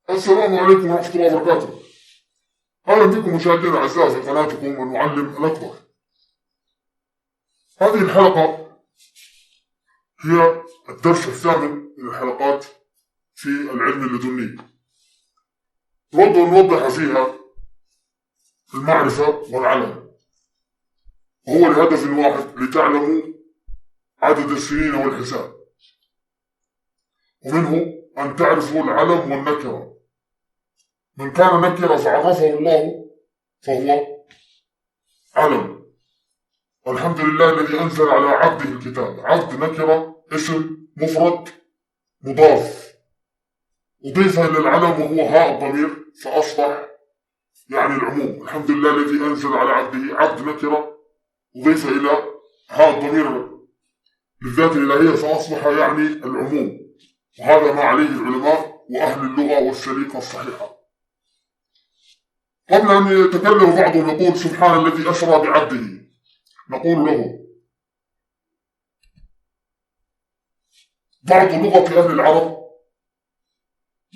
السلام عليكم ورحمة الله وبركاته. أهلا بكم مشاهدينا الأعزاء في قناتكم المعلم الأكبر. هذه الحلقة هي الدرس الثامن من الحلقات في العلم اللدني. نود أن نوضح فيها المعرفة والعلم، وهو لهدف واحد: لتعلموا عدد السنين والحساب، ومنه أن تعرفوا العلم والنكرة. من كان نكرة فعرفه الله فهو علم. والحمد لله الذي أنزل على عبده الكتاب. عبد نكرة اسم مفرد مضاف أضيف إلى العلم وهو هاء الضمير فأصبح يعني العموم. الحمد لله الذي أنزل على عبده. عبد نكرة أضيف إلى هاء الضمير للذات الإلهية فأصبح يعني العموم، وهذا ما عليه العلماء وأهل اللغة والسليقة الصحيحة. قبل أن يتكلم بعضهم يقول سبحان الذي أسرى بعبده، نقول له بعض لغة أهل العرب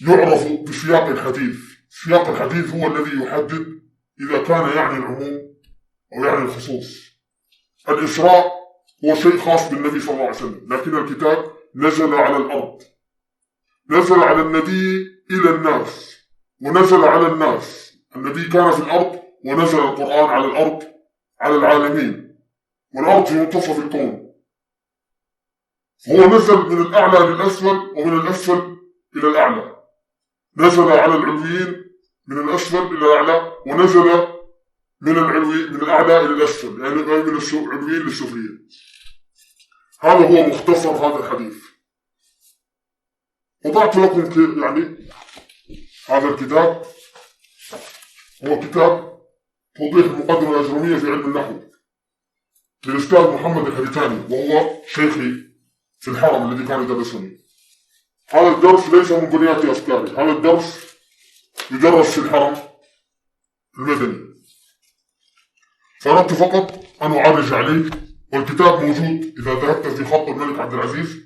يعرف بسياق الحديث. سياق الحديث هو الذي يحدد إذا كان يعني العموم أو يعني الخصوص. الإسراء هو شيء خاص بالنبي صلى الله عليه وسلم، لكن الكتاب نزل على الأرض، نزل على النبي إلى الناس ونزل على الناس. النبي كان في الأرض ونزل القرآن على الأرض على العالمين، والأرض في منتصف الكون. هو نزل من الأعلى للأسفل ومن الأسفل إلى الأعلى. نزل على العلويين من الأسفل إلى الأعلى، ونزل من الأعلى إلى الأسفل، يعني من العلويين للسفليين. هذا هو مختصر هذا الحديث. وضعت لكم يعني هذا الكتاب هو كتاب توضيح المقدمة الأجرومية في علم النحو للأستاذ محمد الحيتاني، وهو شيخي في الحرم الذي كان يدرسني. هذا الدرس ليس من بنيات أفكاري، هذا الدرس يدرس في الحرم المدني، فأردت فقط أن أعرج عليه. والكتاب موجود إذا ذهبت في خط الملك عبد العزيز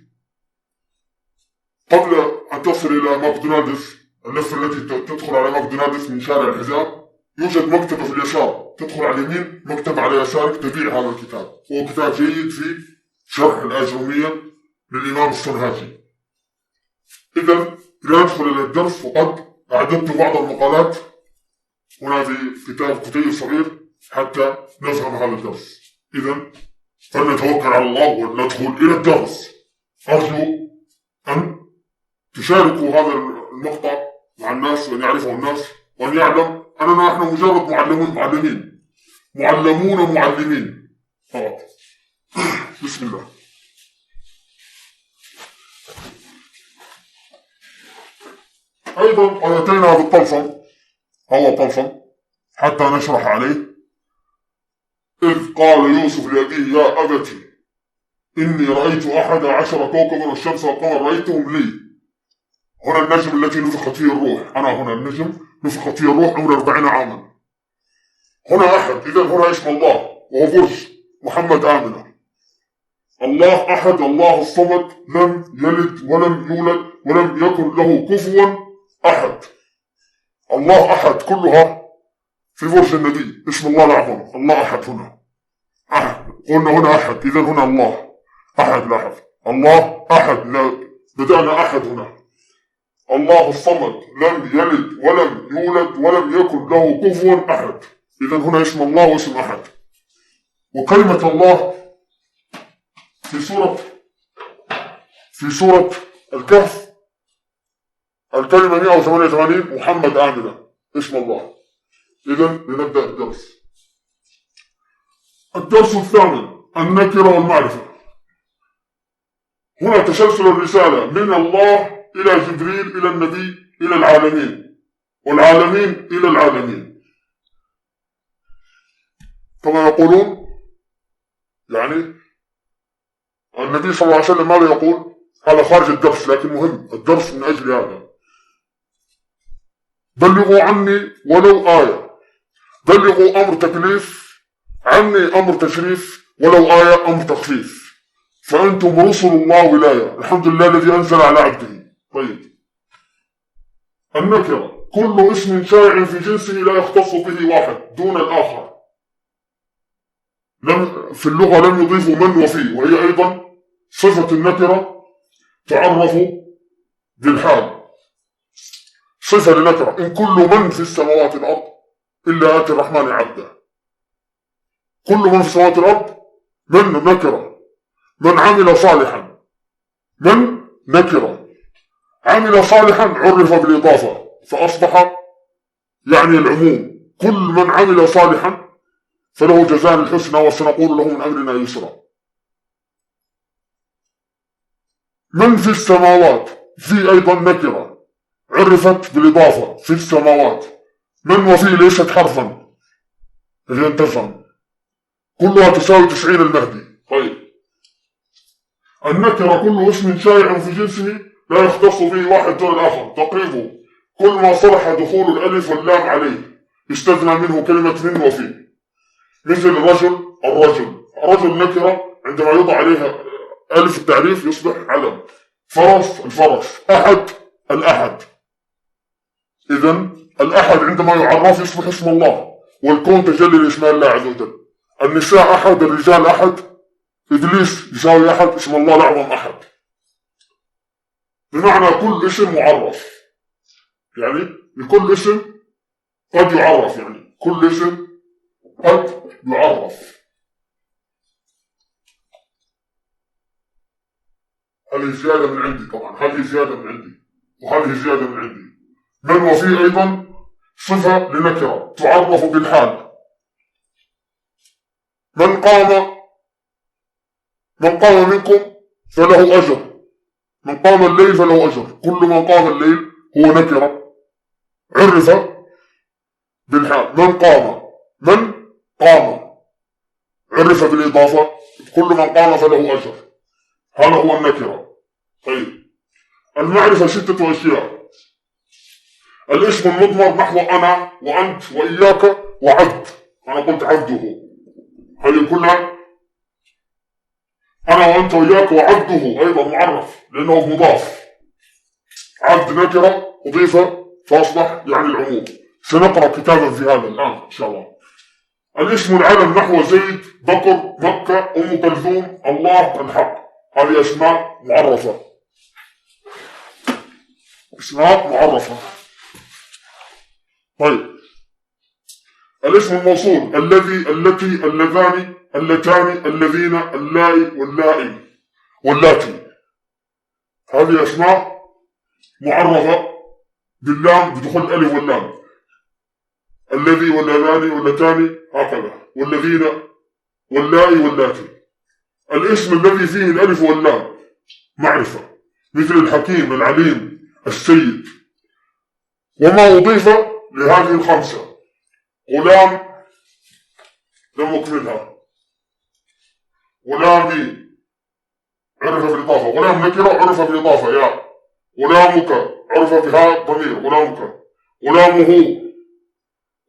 قبل أن تصل إلى ماكدونالدز، اللفة التي تدخل على ماكدونالدز من شارع الحزام، يوجد مكتبة في اليسار، تدخل على اليمين، مكتبة على يسارك، تبيع هذا الكتاب. هو كتاب جيد في شرح الآجرومية للإمام السنهاجي. إذا ندخل إلى الدرس، وقد أعددت بعض المقالات هنا في كتاب كتيب صغير حتى نفهم هذا الدرس. إذا فلنتوكل على الله وندخل إلى الدرس. أرجو أن تشاركوا هذا المقطع مع الناس وأن يعرفه الناس وأن يعلم أننا نحن مجرد معلمين فقط. بسم الله. أيضا قد أتينا بالطلسم، هو طلسم حتى نشرح عليه. إذ قال يوسف لأبيه يا أبت إني رأيت 11 كوكبا والشمس والقمر رأيتهم لي. هنا النجم التي نفخت فيه الروح، أنا هنا النجم نفخت فيه الروح عمر 40 عاما. هنا أحد، إذا هنا اسم الله وهو برج محمد آمنة. الله أحد، الله الصمد، لم يلد ولم يولد ولم يكن له كفوا أحد. الله أحد كلها في برج النبي. اسم الله الأعظم الله أحد. هنا أحد، قلنا هنا أحد، إذا هنا الله أحد. لاحظ الله أحد، بدأنا أحد هنا. الله الصمد لم يلد ولم يولد ولم يكن له كفوا أحد. إذا هنا اسم الله واسم أحد. وكلمة الله في سورة الكهف الكلمة 188 محمد آمنة اسم الله. إذا لنبدأ الدرس. الدرس الثامن: النكرة والمعرفة. هنا تسلسل الرسالة من الله إلى جبريل إلى النبي إلى العالمين، والعالمين إلى العالمين كما يقولون. يعني النبي صلى الله عليه وسلم ماذا يقول؟ هذا خارج الدرس لكن مهم، الدرس من أجل هذا: بلغوا عني ولو آية. بلغوا أمر تكليف، عني أمر تشريف، ولو آية أمر تخفيف، فأنتم رسل الله ولاية. الحمد لله الذي أنزل على عبده. طيب، النكرة كل اسم شائع في جنسه لا يختص به واحد دون الآخر. في اللغة لم يضيفوا من وفي، وهي أيضا صفة النكرة تعرف بالحال. صفة للنكرة: إن كل من في السماوات والأرض إلا آتي الرحمن عبدا. كل من في السماوات والأرض من نكرة. من عمل صالحا، من نكرة. عمل صالحا عرف بالإضافة فأصبح يعني العموم. كل من عمل صالحا فله جزاء الحسنى وسنقول له من أمرنا يسرا. من في السماوات في أيضا نكرة عرفت بالإضافة في السماوات. من وفي ليست حرفا عشان تفهم، كلها تساوي 90 المهدي. طيب، النكرة كل اسم شائع في جنسه لا يختص به واحد دون الآخر. تقريبه كل ما صلح دخول الألف واللام عليه يستثنى منه كلمة من وفي. مثل الرجل، الرجل نكرة عندما يوضع عليها ألف التعريف يصبح علم. فرس، الفرس. أحد، الأحد. إذن الأحد عندما يعرف يصبح اسم الله، والكون تجلي لاسماء الله عز وجل. النساء أحد، الرجال أحد، إبليس يساوي أحد، اسم الله الأعظم أحد. بمعنى كل اسم معرف، يعني لكل اسم قد يعرف، يعني كل اسم قد يعرف. هذه زيادة من عندي طبعا، هذه زيادة من عندي وهذه زيادة من عندي. من وفي أيضا صفة لنكرة تعرف بالحال. من قام منكم فله أجر. من قام الليل فله أجر. كل من قام الليل هو نكرة عرف بالحال. من قام عرف بالإضافة. كل من قام فله أجر. هذا هو النكرة. طيب، المعرفة 6 أشياء. الاسم المضمر نحو أنا وأنت وإياك وعبد. أنا قلت عبده، هذه كلها أنا وأنت وإياك. وعبده أيضا معرف لأنه مضاف. عبد نكرة أضيف فأصبح يعني العموم. سنقرأ كتابا في هذا الآن إن شاء الله. الاسم العلم نحو زيد، بكر، مكة، أم كلثوم، الله، الحق. هذه أسماء معرفة. اسماء معرفة. طيب، الاسم الموصول: الذي، التي، اللذان، اللتان، الذين، اللائي، واللائي، واللاتي. هذه أسماء معرفة باللام بدخول الألف واللام. الذي واللذان واللتان هكذا، والذين واللائي واللاتي. الاسم الذي فيه الألف واللام معرفة، مثل الحكيم، العليم، السيد. وما أضيف لهذه الخمسة: غلام لم أكملها، غلامي عرف بالإضافة، غلام نكرة عرف بالإضافة يا، غلامك عرف بها ضمير، غلامك، غلامه،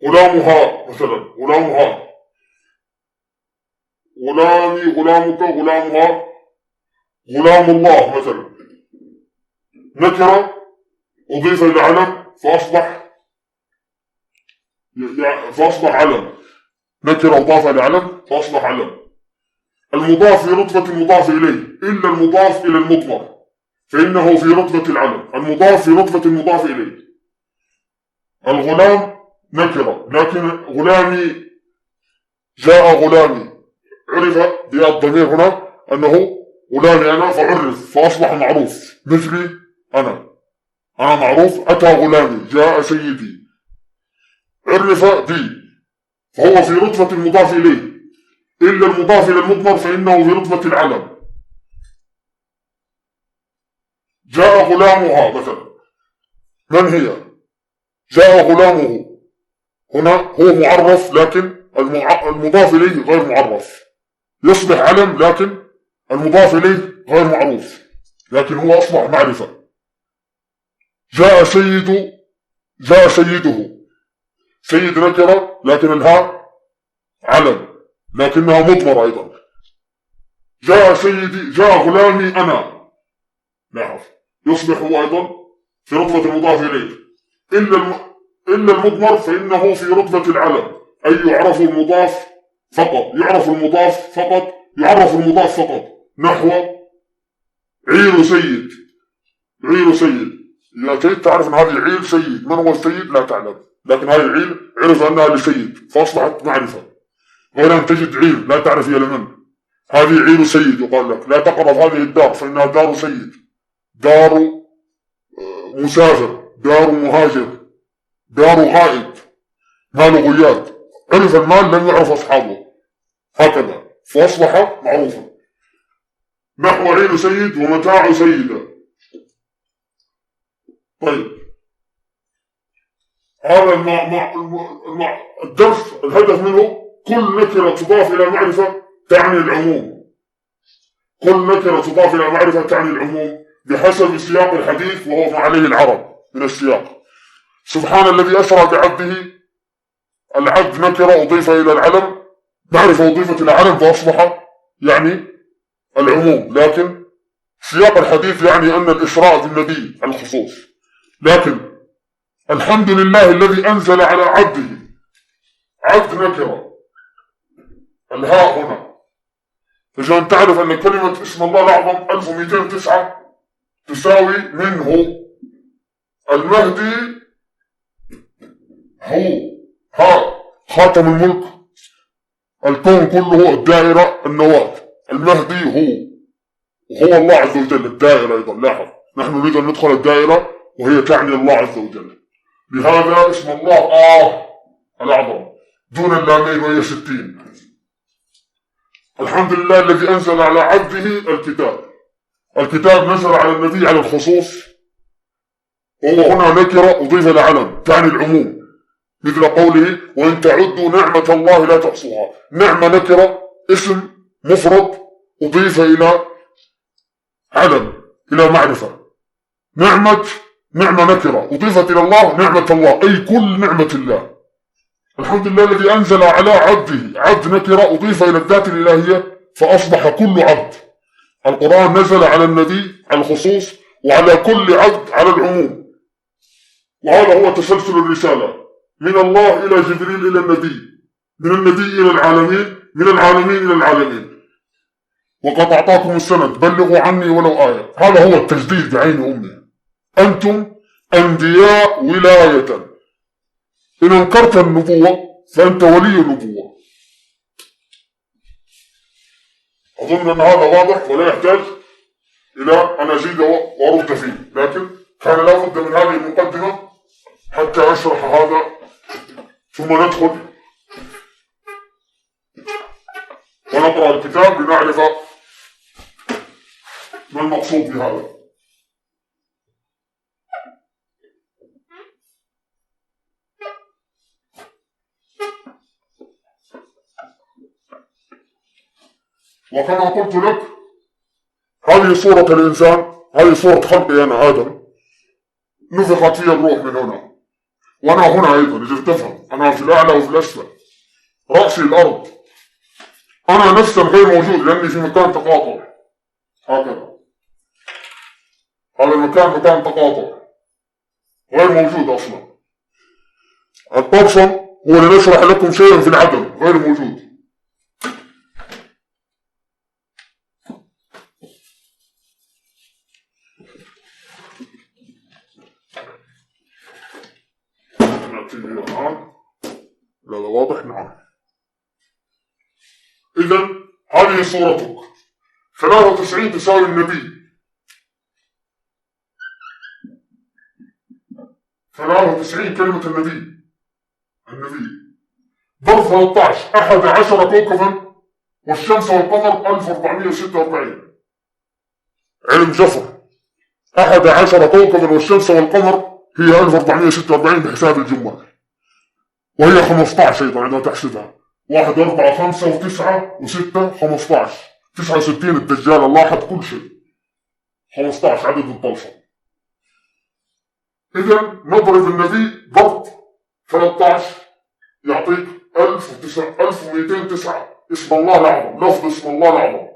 غلامها مثلا، غلامها، غلامي، غلامك، غلامها، غلام الله مثلا. نكرة أضيف إلى علم فأصبح علم. نكرة أضاف إلى علم فأصبح علم. المضاف في رتبة المضاف إليه إلا المضاف إلى المضمر فإنه في رتبة العلم. المضاف في رتبة المضاف إليه. الغلام نكرة، لكن غلامي، جاء غلامي، عرف بها الضمير هنا أنه غلامي أنا فعرف فأصبح معروف. مثلي أنا معروف. أتى غلامي، جاء سيدي، عرف بي، فهو في رتبة المضاف إليه. إلا المضاف إلى المضمر فإنه في رتبة العلم. جاء غلامها مثلا، من هي؟ جاء غلامه، هنا هو معرف لكن المضاف إليه غير معرف. يصبح علم لكن المضاف إليه غير معروف، لكن هو أصبح معرفة. جاء سيده، سيد نكرة لكن الهاء علم لكنها مضمرة أيضا. جاء سيدي، جاء غلامي أنا، نعرف يصبح هو أيضا في رتبة المضاف إليه. إلا المضمر فإنه في رتبة العلم، أي يعرف المضاف فقط، يعرف المضاف فقط، نحو عير سيد. عير سيد، إذا كنت تعرف أن هذه عير سيد، من هو السيد لا تعلم، لكن هذه عير عرف أنها لسيد فأصبحت معرفة، غير أن تجد عير لا تعرف هي لمن. هذه عير سيد، يقال لك لا تقرب هذه الدار فإنها دار سيد، دار مسافر، دار مهاجر، دار غائب، مال غياد. عرف المال لم يعرف أصحابه، هكذا فأصبح معروفا. نحو عير سيد ومتاع سيدة. طيب، هذا الدرس الهدف منه كل نكرة تضاف إلى معرفة تعني العموم، كل نكرة تضاف إلى معرفة تعني العموم بحسب سياق الحديث وهو ما عليه العرب من السياق. سبحان الذي أسرى بعبده، العبد نكرة أضيف إلى العلم، معرفة أضيفت إلى العلم فأصبح يعني العموم، لكن سياق الحديث يعني أن الإسراء بالنبي على الخصوص. لكن الحمد لله الذي أنزل على عبده، عبد نكرة، الهاء هنا، عشان تعرف أن كلمة اسم الله الأعظم 1209 تساوي منه المهدي هو، ها خاتم الملك، الكون كله، الدائرة، النواة، المهدي هو الله عز وجل. الدائرة أيضا لاحظ، نحن نريد أن ندخل الدائرة وهي تعني الله عز وجل، لهذا اسم الله الأعظم دون اللامين وهي 60. الحمد لله الذي أنزل على عبده الكتاب نزل على النبي على الخصوص، وهو هنا نكرة أضيف لعلم تعني العموم، مثل قوله وإن تعدوا نعمة الله لا تحصوها. نعمة نكرة، اسم مفرد أضيف إلى علم، إلى معرفة. نعمة نكرة أضيفت إلى الله، نعمة الله أي كل نعمة الله. الحمد لله الذي أنزل على عبده، عبد نكرة أضيف إلى الذات الإلهية فأصبح كل عبد. القرآن نزل على النبي على الخصوص وعلى كل عبد على العموم، وهذا هو تسلسل الرسالة من الله إلى جبريل إلى النبي، من النبي إلى العالمين، من العالمين إلى العالمين. وقد أعطاكم السند بلغوا عني ولو آية. هذا هو التجديد بعين أمه. أنتم أنبياء ولاية، إن أنكرت النبوة فأنت ولي النبوة. أظن أن هذا واضح ولا يحتاج إلى أن أزيد وأرد فيه، لكن كان لا بد من هذه المقدمة حتى أشرح هذا، ثم ندخل ونقرأ الكتاب لنعرف ما المقصود بهذا. وكما قلت لك هذه صورة الإنسان، هذه صورة خلقي أنا آدم، نفخت فيها الروح من هنا، وأنا هنا أيضا إذا تفهم، أنا في الأعلى وفي الأسفل، رأسي الأرض، أنا نفسا غير موجود لأني في مكان تقاطع، هكذا هذا المكان مكان تقاطع غير موجود أصلا. الطبسم هو لنشرح لكم شيئا في العدم غير موجود. لا واضح؟ نعم. إذن هذه صورتك. 93 تساوي النبي، 93 كلمة النبي ضرب 13 11 كوكبا والشمس والقمر 1446. علم جفر 11 كوكبا والشمس والقمر هي 1446 بحساب الجمال، وهي 15 أيضا عندما تحسبها. 1 4 5 و9 و6 15 69 الدجال الله حد كل شيء، 15 عدد الطلسم. إذن نضرب النبي ضرب 13 يعطيك 1209 اسم الله الأعظم، لفظ اسم الله الأعظم.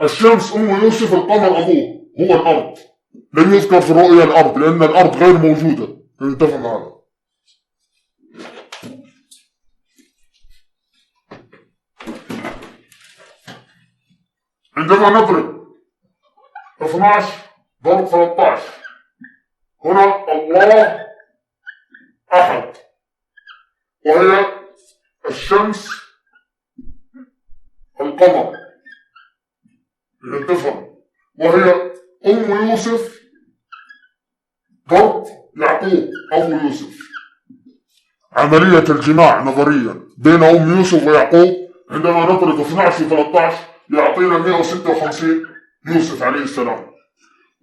الشمس أم يوسف، القمر أبوه هو الأرض، لم يذكر في الرؤيا الأرض لأن الأرض غير موجودة. نتفق هذا. عندما نضرب 12 ضرب 13 هنا الله أحد، وهي الشمس القمر، نتفق، وهي أم يوسف ضرب يعقوب أبو يوسف. عملية الجماع نظريا بين أم يوسف ويعقوب عندما نضرب 12 في 13 يعطينا 156 يوسف عليه السلام،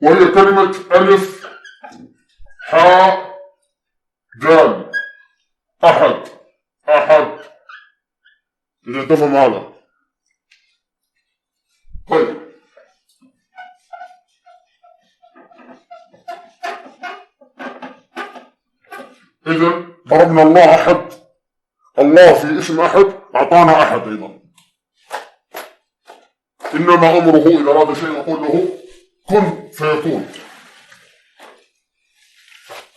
وهي كلمة ألف حاء دال أحد. إذا تفهم هذا. طيب إذا ضربنا الله أحد، الله في اسم أحد أعطانا أحد أيضا. إنما أمره إذا أراد شيء يقول له كن فيكون.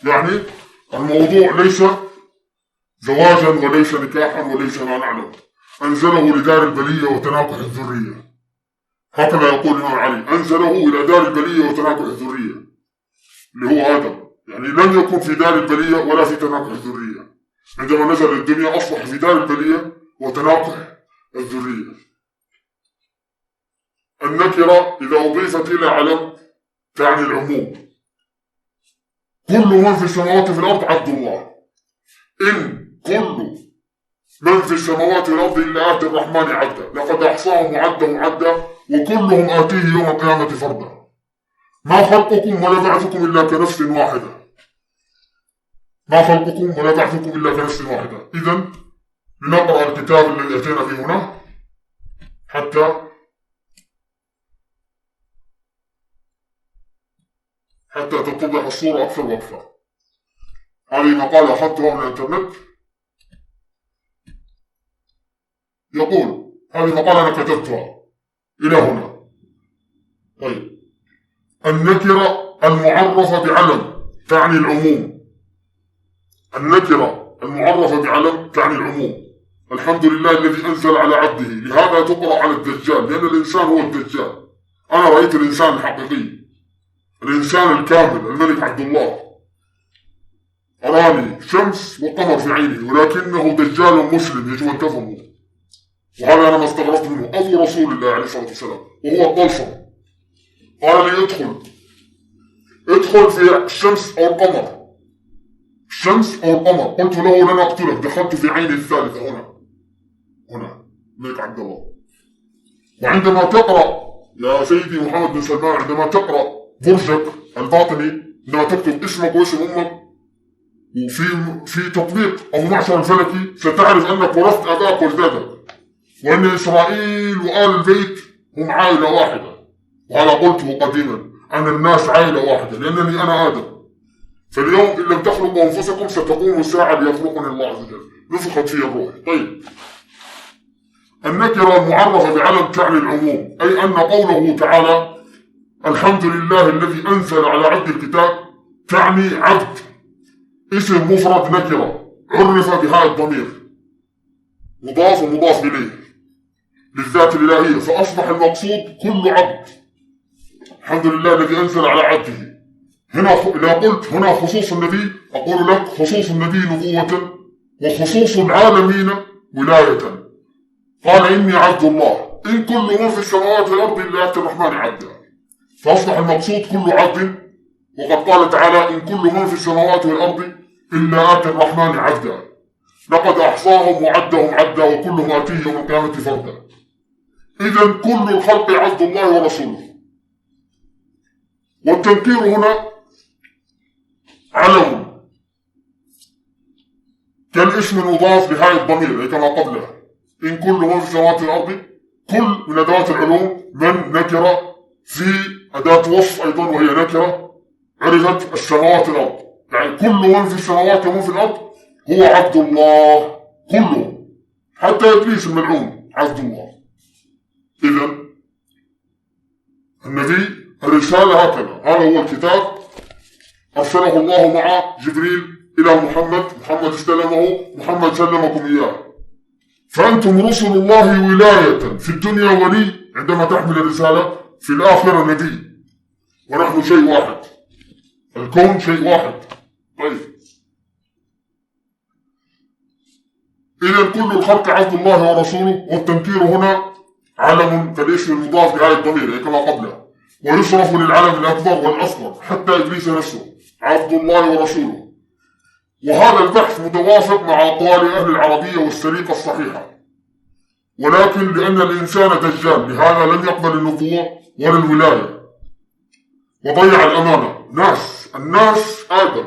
يعني الموضوع ليس زواجا وليس نكاحا وليس ما نعلم، أنزله لدار البلية وتناكح الذرية، هكذا يقول الإمام علي، أنزله إلى دار البلية وتناكح الذرية اللي هو آدم، يعني لم يكن في دار البلية ولا في تناكح الذرية. عندما نزل الدنيا أصبح في دار البلية وتناكح الذرية. النكرة إذا أضيفت إلى علم تعني العموم. كل من في السماوات وفي الأرض عبد الله. إن كل من في السماوات والأرض إلا آتي الرحمن عبدا، لقد أحصاهم وعدهم عدا وكلهم آتيه يوم القيامة فردا. ما خلقكم ولا بعثكم إلا كنفس واحدة. ما خلقكم ولا بعثكم إلا كنفس واحدة. إذن لنقرأ الكتاب الذي أتينا فيه هنا حتى تتضح الصورة أكثر وأكثر. هذه مقالة أخذتها من الإنترنت، يقول هذه مقالة أنا كتبتها إلى هنا. طيب النكرة المعرفة بعلم تعني العموم. النكرة المعرفة بعلم تعني العموم. الحمد لله الذي أنزل على عبده، لهذا تقرأ على الدجال، لأن الإنسان هو الدجال. أنا رأيت الإنسان الحقيقي، الإنسان الكامل، الملك عبد الله. أراني شمس وقمر في عيني، ولكنه دجال مسلم يجب أن تفهموا. وهذا أنا ما استغربت منه، أبو رسول الله عليه الصلاة والسلام، وهو الطلسم. قال لي ادخل في الشمس أو القمر، الشمس أو القمر. قلت له لن أقتلك، دخلت في عيني الثالثة هنا ملك عبد الله. وعندما تقرأ يا سيدي محمد بن سلمان، عندما تقرأ برجك الباطني، عندما تكتب اسمك واسم أمك وفي تطبيق أو معشر الفلكي، ستعرف أنك ورثت أباك وجدادك، وأن إسرائيل وآل البيت هم عائلة واحدة. وأنا قلته قديما أن الناس عائلة واحدة، لأنني أنا آدم. فاليوم إن لم تخلقوا أنفسكم ستقوم الساعة ليخلقني الله عز وجل، نفخت فيه الروح. طيب النكرة المعرفة بعلم تعني العموم، أي أن قوله تعالى الحمد لله الذي أنزل على عبد الكتاب تعني عبد، اسم مفرد نكرة عرف بهاء الضمير، مضاف ومضاف إليه للذات الإلهية، فأصبح المقصود كل عبد. الحمد لله الذي أنزل على عبده. هنا إذا قلت هنا خصوص النبي، أقول لك خصوص النبي نبوة وخصوص العالمين ولاية. قال إني عبد الله، إن كل من في السماوات والأرض إلا آتي الرحمن عبدا، فأصبح المقصود كل عبد. وقد قال تعالى إن كل من في السماوات والأرض إلا آتي الرحمن عبدا، لقد أحصاهم وعدهم عدا وكلهم آتيه يوم القيامة فردا. إذن كل الخلق عبد الله ورسوله. والتنكير هنا علم كالاسم المضاف بهاء الضمير كما قبله. إن كل من في السماوات والأرض، كل من أدوات العلوم، من نكرة في أداة وصف أيضا وهي نكرة عرفت السماوات والأرض، يعني كل من في السماوات ومن في الأرض هو عبد الله كله، حتى إبليس الملعون عبد الله. إذن النبي الرسالة هكذا، هذا هو الكتاب أرسله الله مع جبريل إلى محمد استلمه، محمد سلمكم إياه. فأنتم رسل الله ولاية، في الدنيا ولي عندما تحمل الرسالة، في الآخرة نبي، ونحن شيء واحد، الكون شيء واحد. طيب، إذا كل الخلق عبد الله ورسوله، والتنكير هنا علم كالاسم المضاف لآية الضمير كما قبله، ويصرف للعلم الأكبر والأصغر حتى إبليس نفسه عبد الله ورسوله. وهذا البحث متوافق مع أقوال أهل العربية والسليقة الصحيحة، ولكن لأن الإنسان دجال لهذا لم يقبل النبوة ولا الولاية، وضيع الأمانة. الناس آدم،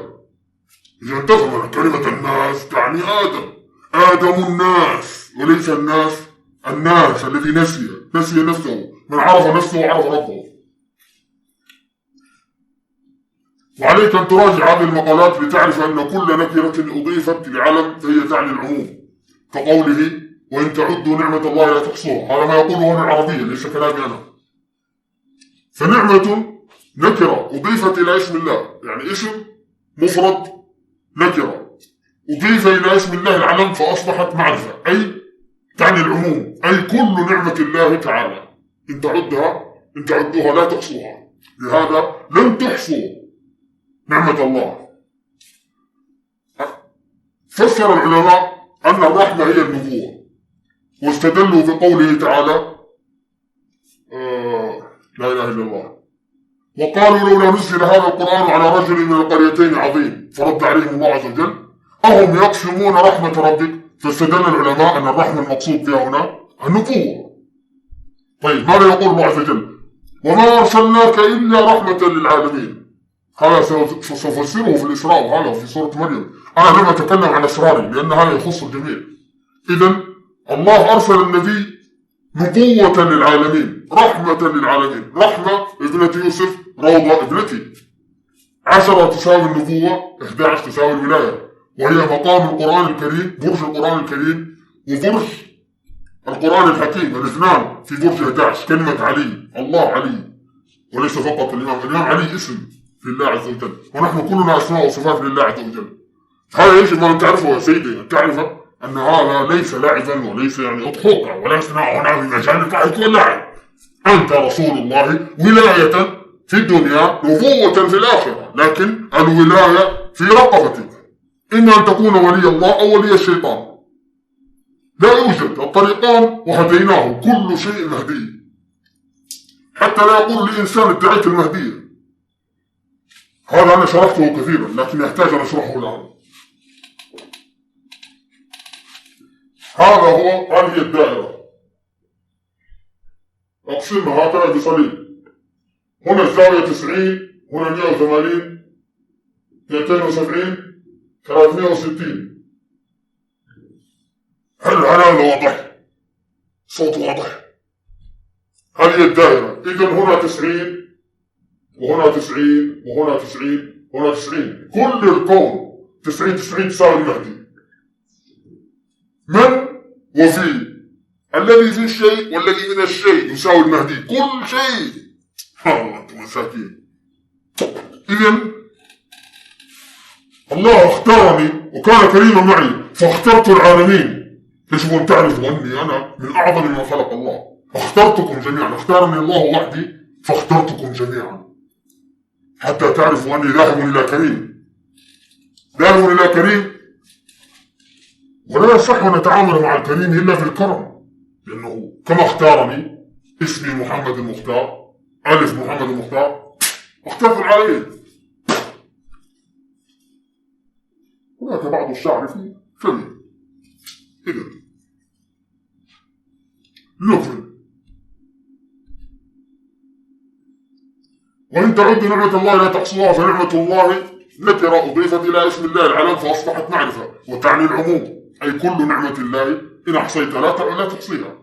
إذا تفهم كلمة الناس تعني آدم الناس، وليس الناس الذي نسي نفسه، من عرف نفسه وعرف ربه. وعليك أن تراجع هذه المقالات لتعرف أن كل نكرة أضيفت لعلم فهي تعني العموم، كقوله وإن تعدوا نعمة الله لا تحصوها، هذا ما يقوله هنا العربية ليس كلامي أنا. فنعمة نكرة أضيفت إلى اسم الله، يعني اسم مفرد نكرة أضيف إلى اسم الله العلم فأصبحت معرفة، أي تعني العموم، أي كل نعمة الله تعالى إن تعدوها لا تحصوها. لهذا لن تحصوا نعمة الله. فسر العلماء أن الرحمة هي النبوة، واستدلوا بقوله تعالى لا إله إلا الله، وقالوا لولا نزل هذا القرآن على رجل من القريتين عظيم، فرد عليهم الله عز وجل أهم يقسمون رحمة ربك. فاستدل العلماء أن الرحمة المقصود بها هنا النبوة. طيب، ماذا يقول الله عز وجل؟ وما أرسلناك إلا رحمة للعالمين. هذا سأفسره في الإسراء، وهذا في سورة مريم. أنا لم أتكلم عن أسراري لأن هذا يخص الجميع. إذن الله أرسل النبي نبوة للعالمين، رحمة للعالمين. رحمة ابنة يوسف، روضة ابنتي. 10 تساوي النبوة، 11 تساوي الولاية، وهي مقام القرآن الكريم، برج القرآن الكريم وبرج القرآن الحكيم، الاثنان في برج 11. كلمة علي، الله علي، وليس فقط الإمام علي اسم لله عز وجل، ونحن كلنا أسماء وصفات لله عز وجل. هذا يجب أن تعرفه يا سيدي، أن تعرف أن هذا ليس لاعبا وليس يعني أضحوكا ولا يصنع هنا في مجال الضحك واللعب. أنت رسول الله ولاية في الدنيا، نبوة في الآخرة، لكن الولاية في رقبتك، إما أن تكون ولي الله أو ولي الشيطان. لا يوجد الطريقان وهديناه، كل شيء مهدي، حتى لا يقول لإنسان ادعيت المهدية. هذا أنا شرحته كثيرا، لكن يحتاج أن أشرحه الآن. هذه الدائرة، أقسمها هكذا بصليب. هنا الزاوية 90، هنا 180، 270، 360. هل هذا واضح؟ صوت واضح. هذه الدائرة. إذن هنا 90 وهنا 90 وهنا 90 وهنا 90. كل الكون 90 تساوي المهدي. من وفي الذي في الشيء والذي من الشيء يساوي المهدي، كل شيء. أنتم مساكين. إذن الله اختارني وكان كريما معي فاخترت العالمين. يجب أن تعرفوا أني أنا من أعظم من خلق الله. اخترتكم جميعا، اختارني الله وحدي فاخترتكم جميعا، حتى تعرفوا أني ذاهب إلى كريم، ذاهب إلى كريم. ولا يصح أن نتعامل مع الكريم إلا في الكرم، لأنه كما اختارني، اسمي محمد المختار، ألف محمد المختار، اخترت العالمين. هناك بعض الشعر فيه فمي. إذن نكمل. وإن تعدوا نعمة الله لا تحصوها، فنعمة الله نكرة أضيفت إلى اسم الله العلم فأصبحت معرفة، وتعني العموم، أي كل نعمة الله إن أحصيت لا تحصيها.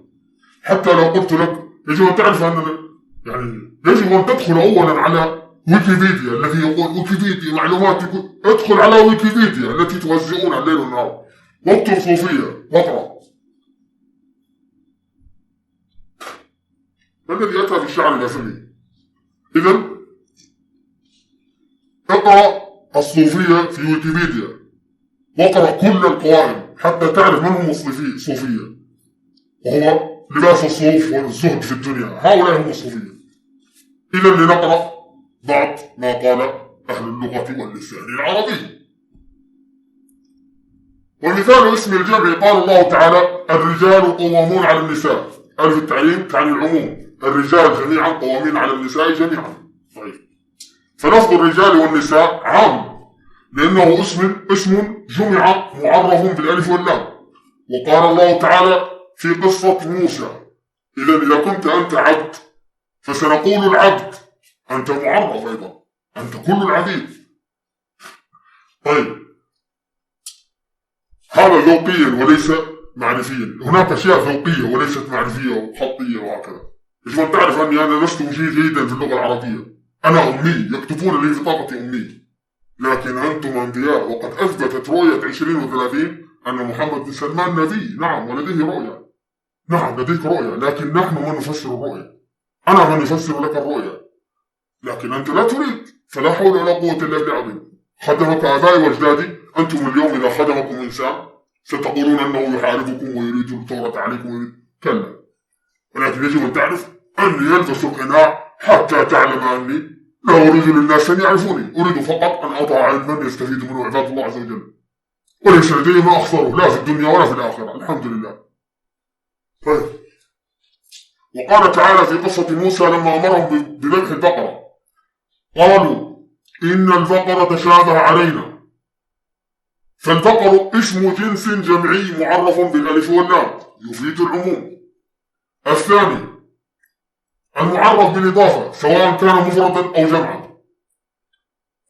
حتى لو قلت لك يجب أن تعرف أننا يعني يجب أن تدخل أولا على ويكيبيديا الذي يقول ويكيبيديا معلوماتك. ادخل على ويكيبيديا التي توزعونها الليل والنهار، واكتب صوفية واقرأ. الذي أتى في الشعر الأزلي. إذا اقرأ الصوفية في ويكيبيديا، واقرأ كل القوائم حتى تعرف من هم الصوفية، وهو لباس الصوف والزهد في الدنيا، هؤلاء هم الصوفية. إذا لنقرأ بعض ما قال أهل اللغة واللسان العربي. ومثال اسم الجمع قال الله تعالى: الرجال قوامون على النساء. ألف التعليم تعني العموم، الرجال جميعا قوامين على النساء جميعا. طيب، فلفظ الرجال والنساء عام لأنه اسم جمع معرف بالألف واللام. وقال الله تعالى في قصة موسى: إذا كنت أنت عبد فسنقول العبد، أنت معرف أيضا، أنت كل العبيد. طيب، هذا ذوقيا وليس معرفيا. هناك أشياء ذوقية وليست معرفية وخطية وهكذا. يجب أن تعرف أني أنا لست مجيد جيدا في اللغة العربية، أنا أمي، يكتبون لي في بطاقتي أمي، لكن أنتم أنبياء، وقد أثبتت رؤية 20 و30 أن محمد بن سلمان نبي. نعم، ولديه رؤية. نعم، لديك رؤية، لكن نحن من نفسر الرؤية. أنا من يفسر لك الرؤية، لكن أنت لا تريد. فلا حول ولا قوة إلا بالله العظيم. خدمك آبائي وأجدادي، أنتم اليوم إذا خدمكم إنسان ستقولون أنه يحاربكم ويريد الثورة عليكم. كلا، ولكن يجب أن تعرف أني يلبس القناع حتى تعلم أني لا أريد للناس أن يعرفوني، أريد فقط أن أضع علما يستفيد منه عباد الله عز وجل، وليس لدي ما أخسره لا في الدنيا ولا في الآخرة، الحمد لله. طيب، وقال تعالى في قصة موسى لما أمرهم بذبح البقرة: قالوا إن البقرة تشابه علينا. فالبقر اسم جنس جمعي معرف بالألف واللام يفيد العموم. الثاني المعرف بالإضافة سواء كان مفردا أو جمعا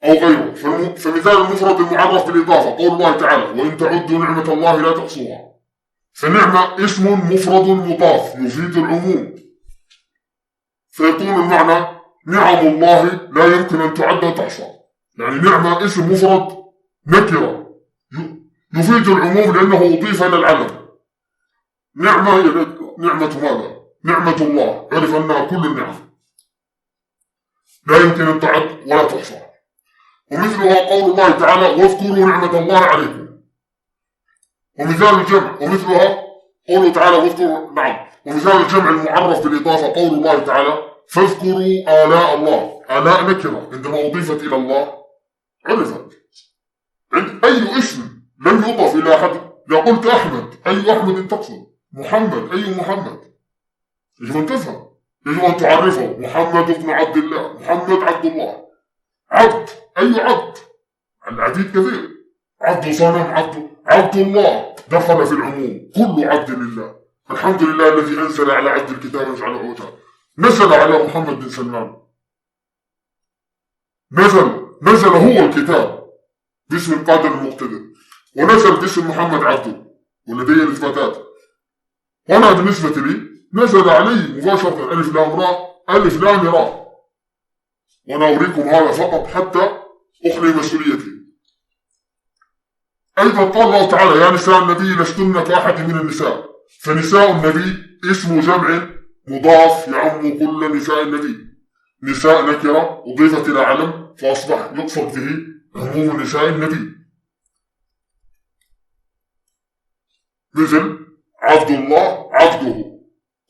أو غيره. فمثال المفرد المعرف بالإضافة قول الله تعالى: وإن تعدوا نعمة الله لا تحصوها. فنعمة اسم مفرد مضاف يفيد العموم، فيكون المعنى نعم الله لا يمكن أن تعد وتحصى. يعني نعمة اسم مفرد نكرة يفيد العموم لأنه أضيف إلى العلم. نعمة ماذا؟ نعمة الله، يعرف أنها كل النعم لا يمكن أن تعد ولا تحصى. ومثلها قول الله تعالى: واذكروا نعمة الله عليكم. ومثال الجمع ومثلها قوله تعالى: واذكروا. نعم، ومثال الجمع المعرف بالإضافة قول الله تعالى: فاذكروا آلاء الله. آلاء نكرة عندما أضيفت إلى الله عرفت. عند أي اسم لم يضف إلى أحد، إذا قلت أحمد أي أحمد تقصد؟ محمد أي محمد؟ يجب أن تفهم، يجب أن تعرفه. محمد بن عبد الله، محمد عبد الله. عبد أي عبد؟ العبيد كثير، عبد صنم، عبد الله دخل في العموم، كل عبد لله. الحمد لله الذي أنزل على عبد الكتاب يجعله هدى. نزل على محمد بن سلمان، نزل هو الكتاب باسم القادر المقتدر، ونزل باسم محمد عبده ولدي الإثباتات. وأنا بالنسبة لي نزل علي مباشرة ألف لام راء، ألف لام راء. وأنا أريكم هذا فقط حتى أخلي مسؤوليتي. أيضا قال الله تعالى: يا نساء النبي لستن كأحد من النساء. فنساء النبي اسم جمع مضاف يعم كل نساء النبي. نساء نكرة أضيفت إلى علم فأصبح يقصد به عموم نساء النبي. مثل عبد الله عبده،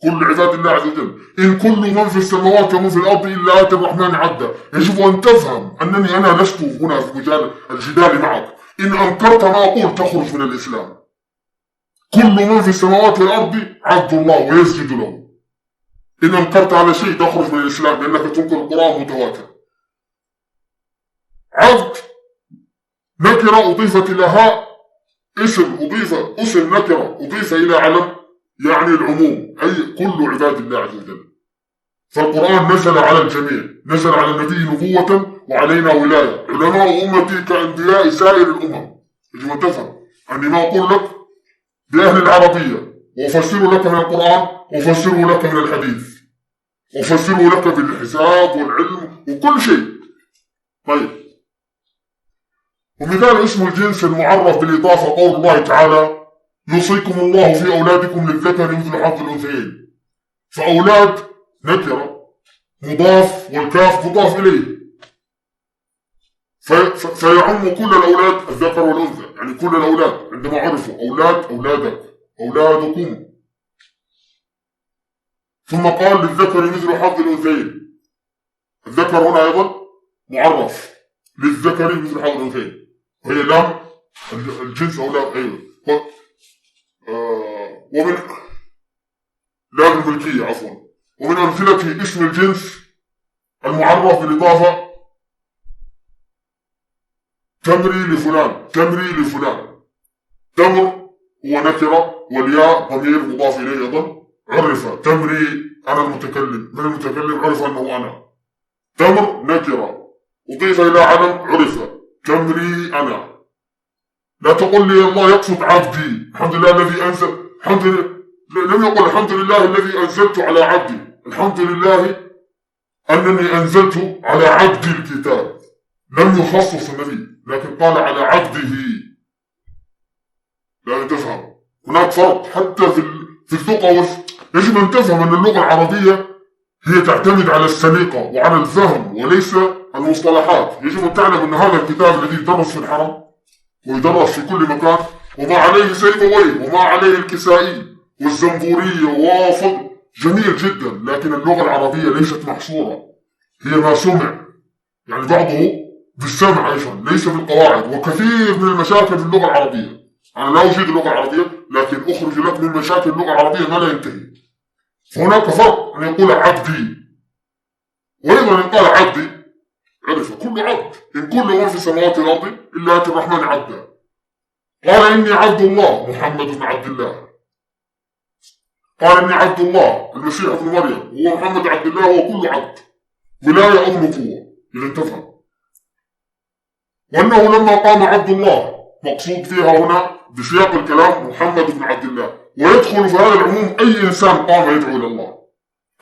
كل عباد الله عز وجل. إن كل من في السماوات ومن في الأرض إلا آتي الرحمن عبدا. يجب أن تفهم أنني أنا لست هنا في مجال الجدال معك. إن أنكرت ما أقول تخرج من الإسلام. كل من في السماوات والأرض عبد الله ويسجد له. إن أنكرت على شيء تخرج من الإسلام لأنك تنكر القرآن متواتر. عبد نكرة أضيفت إلى هاء، اسم نكرة أضيف إلى علم يعني العموم، أي كل عباد الله عز وجل. فالقرآن نزل على الجميع، نزل على النبي نبوة وعلينا ولاية. علماء أمتي كأنبياء سائر الأمم. يجب أن تفهم أني ما أقول لك بأهل العربية وأفسر لك من القرآن وأفسره لك من الحديث وأفسره لك بالحساب والعلم وكل شيء. طيب، ومثال اسم الجنس المعرف بالإضافة قول الله تعالى: يوصيكم الله في أولادكم للذكر مثل حظ الأنثيين. فأولاد نكرة مضاف والكاف مضاف إليه، فيعم كل الأولاد الذكر والأنثى، يعني كل الأولاد عندما عرفوا أولاد أولادك أولادكم. ثم قال للذكر مثل حظ الأنثيين، الذكر هنا أيضا معرف، للذكر مثل حظ الأنثيين، وهي لام الجنس أو لام أيضا ومن لام الملكية عفوا. ومن أمثلته اسم الجنس المعرف بالإضافة تمري لفلان، تمري لفلان. تمر هو نكرة والياء ضمير مضاف إليه أيضا، عرف تمري أنا المتكلم، من المتكلم عرف أنه أنا. تمر نكرة أضيف إلى علم عرف تمري أنا. لا تقل لي الله يقصد عبدي، الحمد لله الذي أنزل، لم يقل الحمد لله الذي أنزلت على عبدي، الحمد لله أنني أنزلت على عبدي الكتاب، لم يخصص النبي لكن قال على عبده. لا تفهم هناك فرق حتى في اللغة، يجب أن تفهم أن اللغة العربية هي تعتمد على السليقة وعلى الفهم وليس المصطلحات. يجب أن تعلم أن هذا الكتاب الذي يدرس في الحرم ويدرس في كل مكان وما عليه سيبويه وما عليه الكسائي والزنبورية وافض جميل جدا، لكن اللغة العربية ليست محصورة، هي ما سمع، يعني بعضه بالسمع أيضا ليس بالقواعد. وكثير من المشاكل في اللغة العربية، أنا لا أجيد اللغة العربية لكن أخرج لك من مشاكل اللغة العربية ما لا ينتهي. فهناك فرق أن يقول عبدي، وأيضا أن قال عبدي عرف كل عبد، إن كل من في السماوات والأرض إلا آتي الرحمن عبدا. قال إني عبد الله محمد بن عبد الله، قال إني عبد الله المسيح ابن مريم، هو محمد عبد الله، هو كل عبد، ولاية أو نبوة إذا تفهم. وأنه لما قام عبد الله مقصود فيها هنا بسياق الكلام محمد بن عبد الله، ويدخل في هذا العموم أي إنسان قام يدعو إلى الله،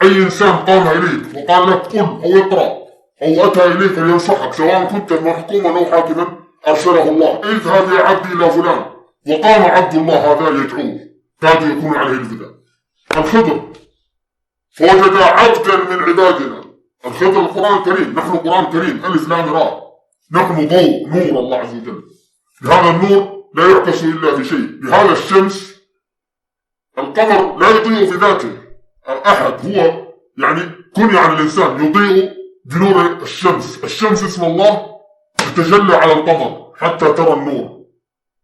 أي إنسان قام إليك وقال لك قل أو اقرأ أو أتى إليك لينصحك، سواء كنت محكوما أو حاكما أرسله الله، اذهب يا عبدي إلى فلان، وقام عبد الله هذا يدعوه، كاد يكون عليه الفداء. الخضر فوجد عبدا من عبادنا، الخضر القرآن الكريم، نحن قرآن كريم ألف لام راء، نحن ضوء نور الله عز وجل، بهذا النور لا يعكس إلا في شيء، بهذا الشمس القمر لا يضيء في ذاته أحد، هو يعني كن عن الإنسان يضيء بنور الشمس، الشمس اسم الله يتجلى على القمر حتى ترى النور،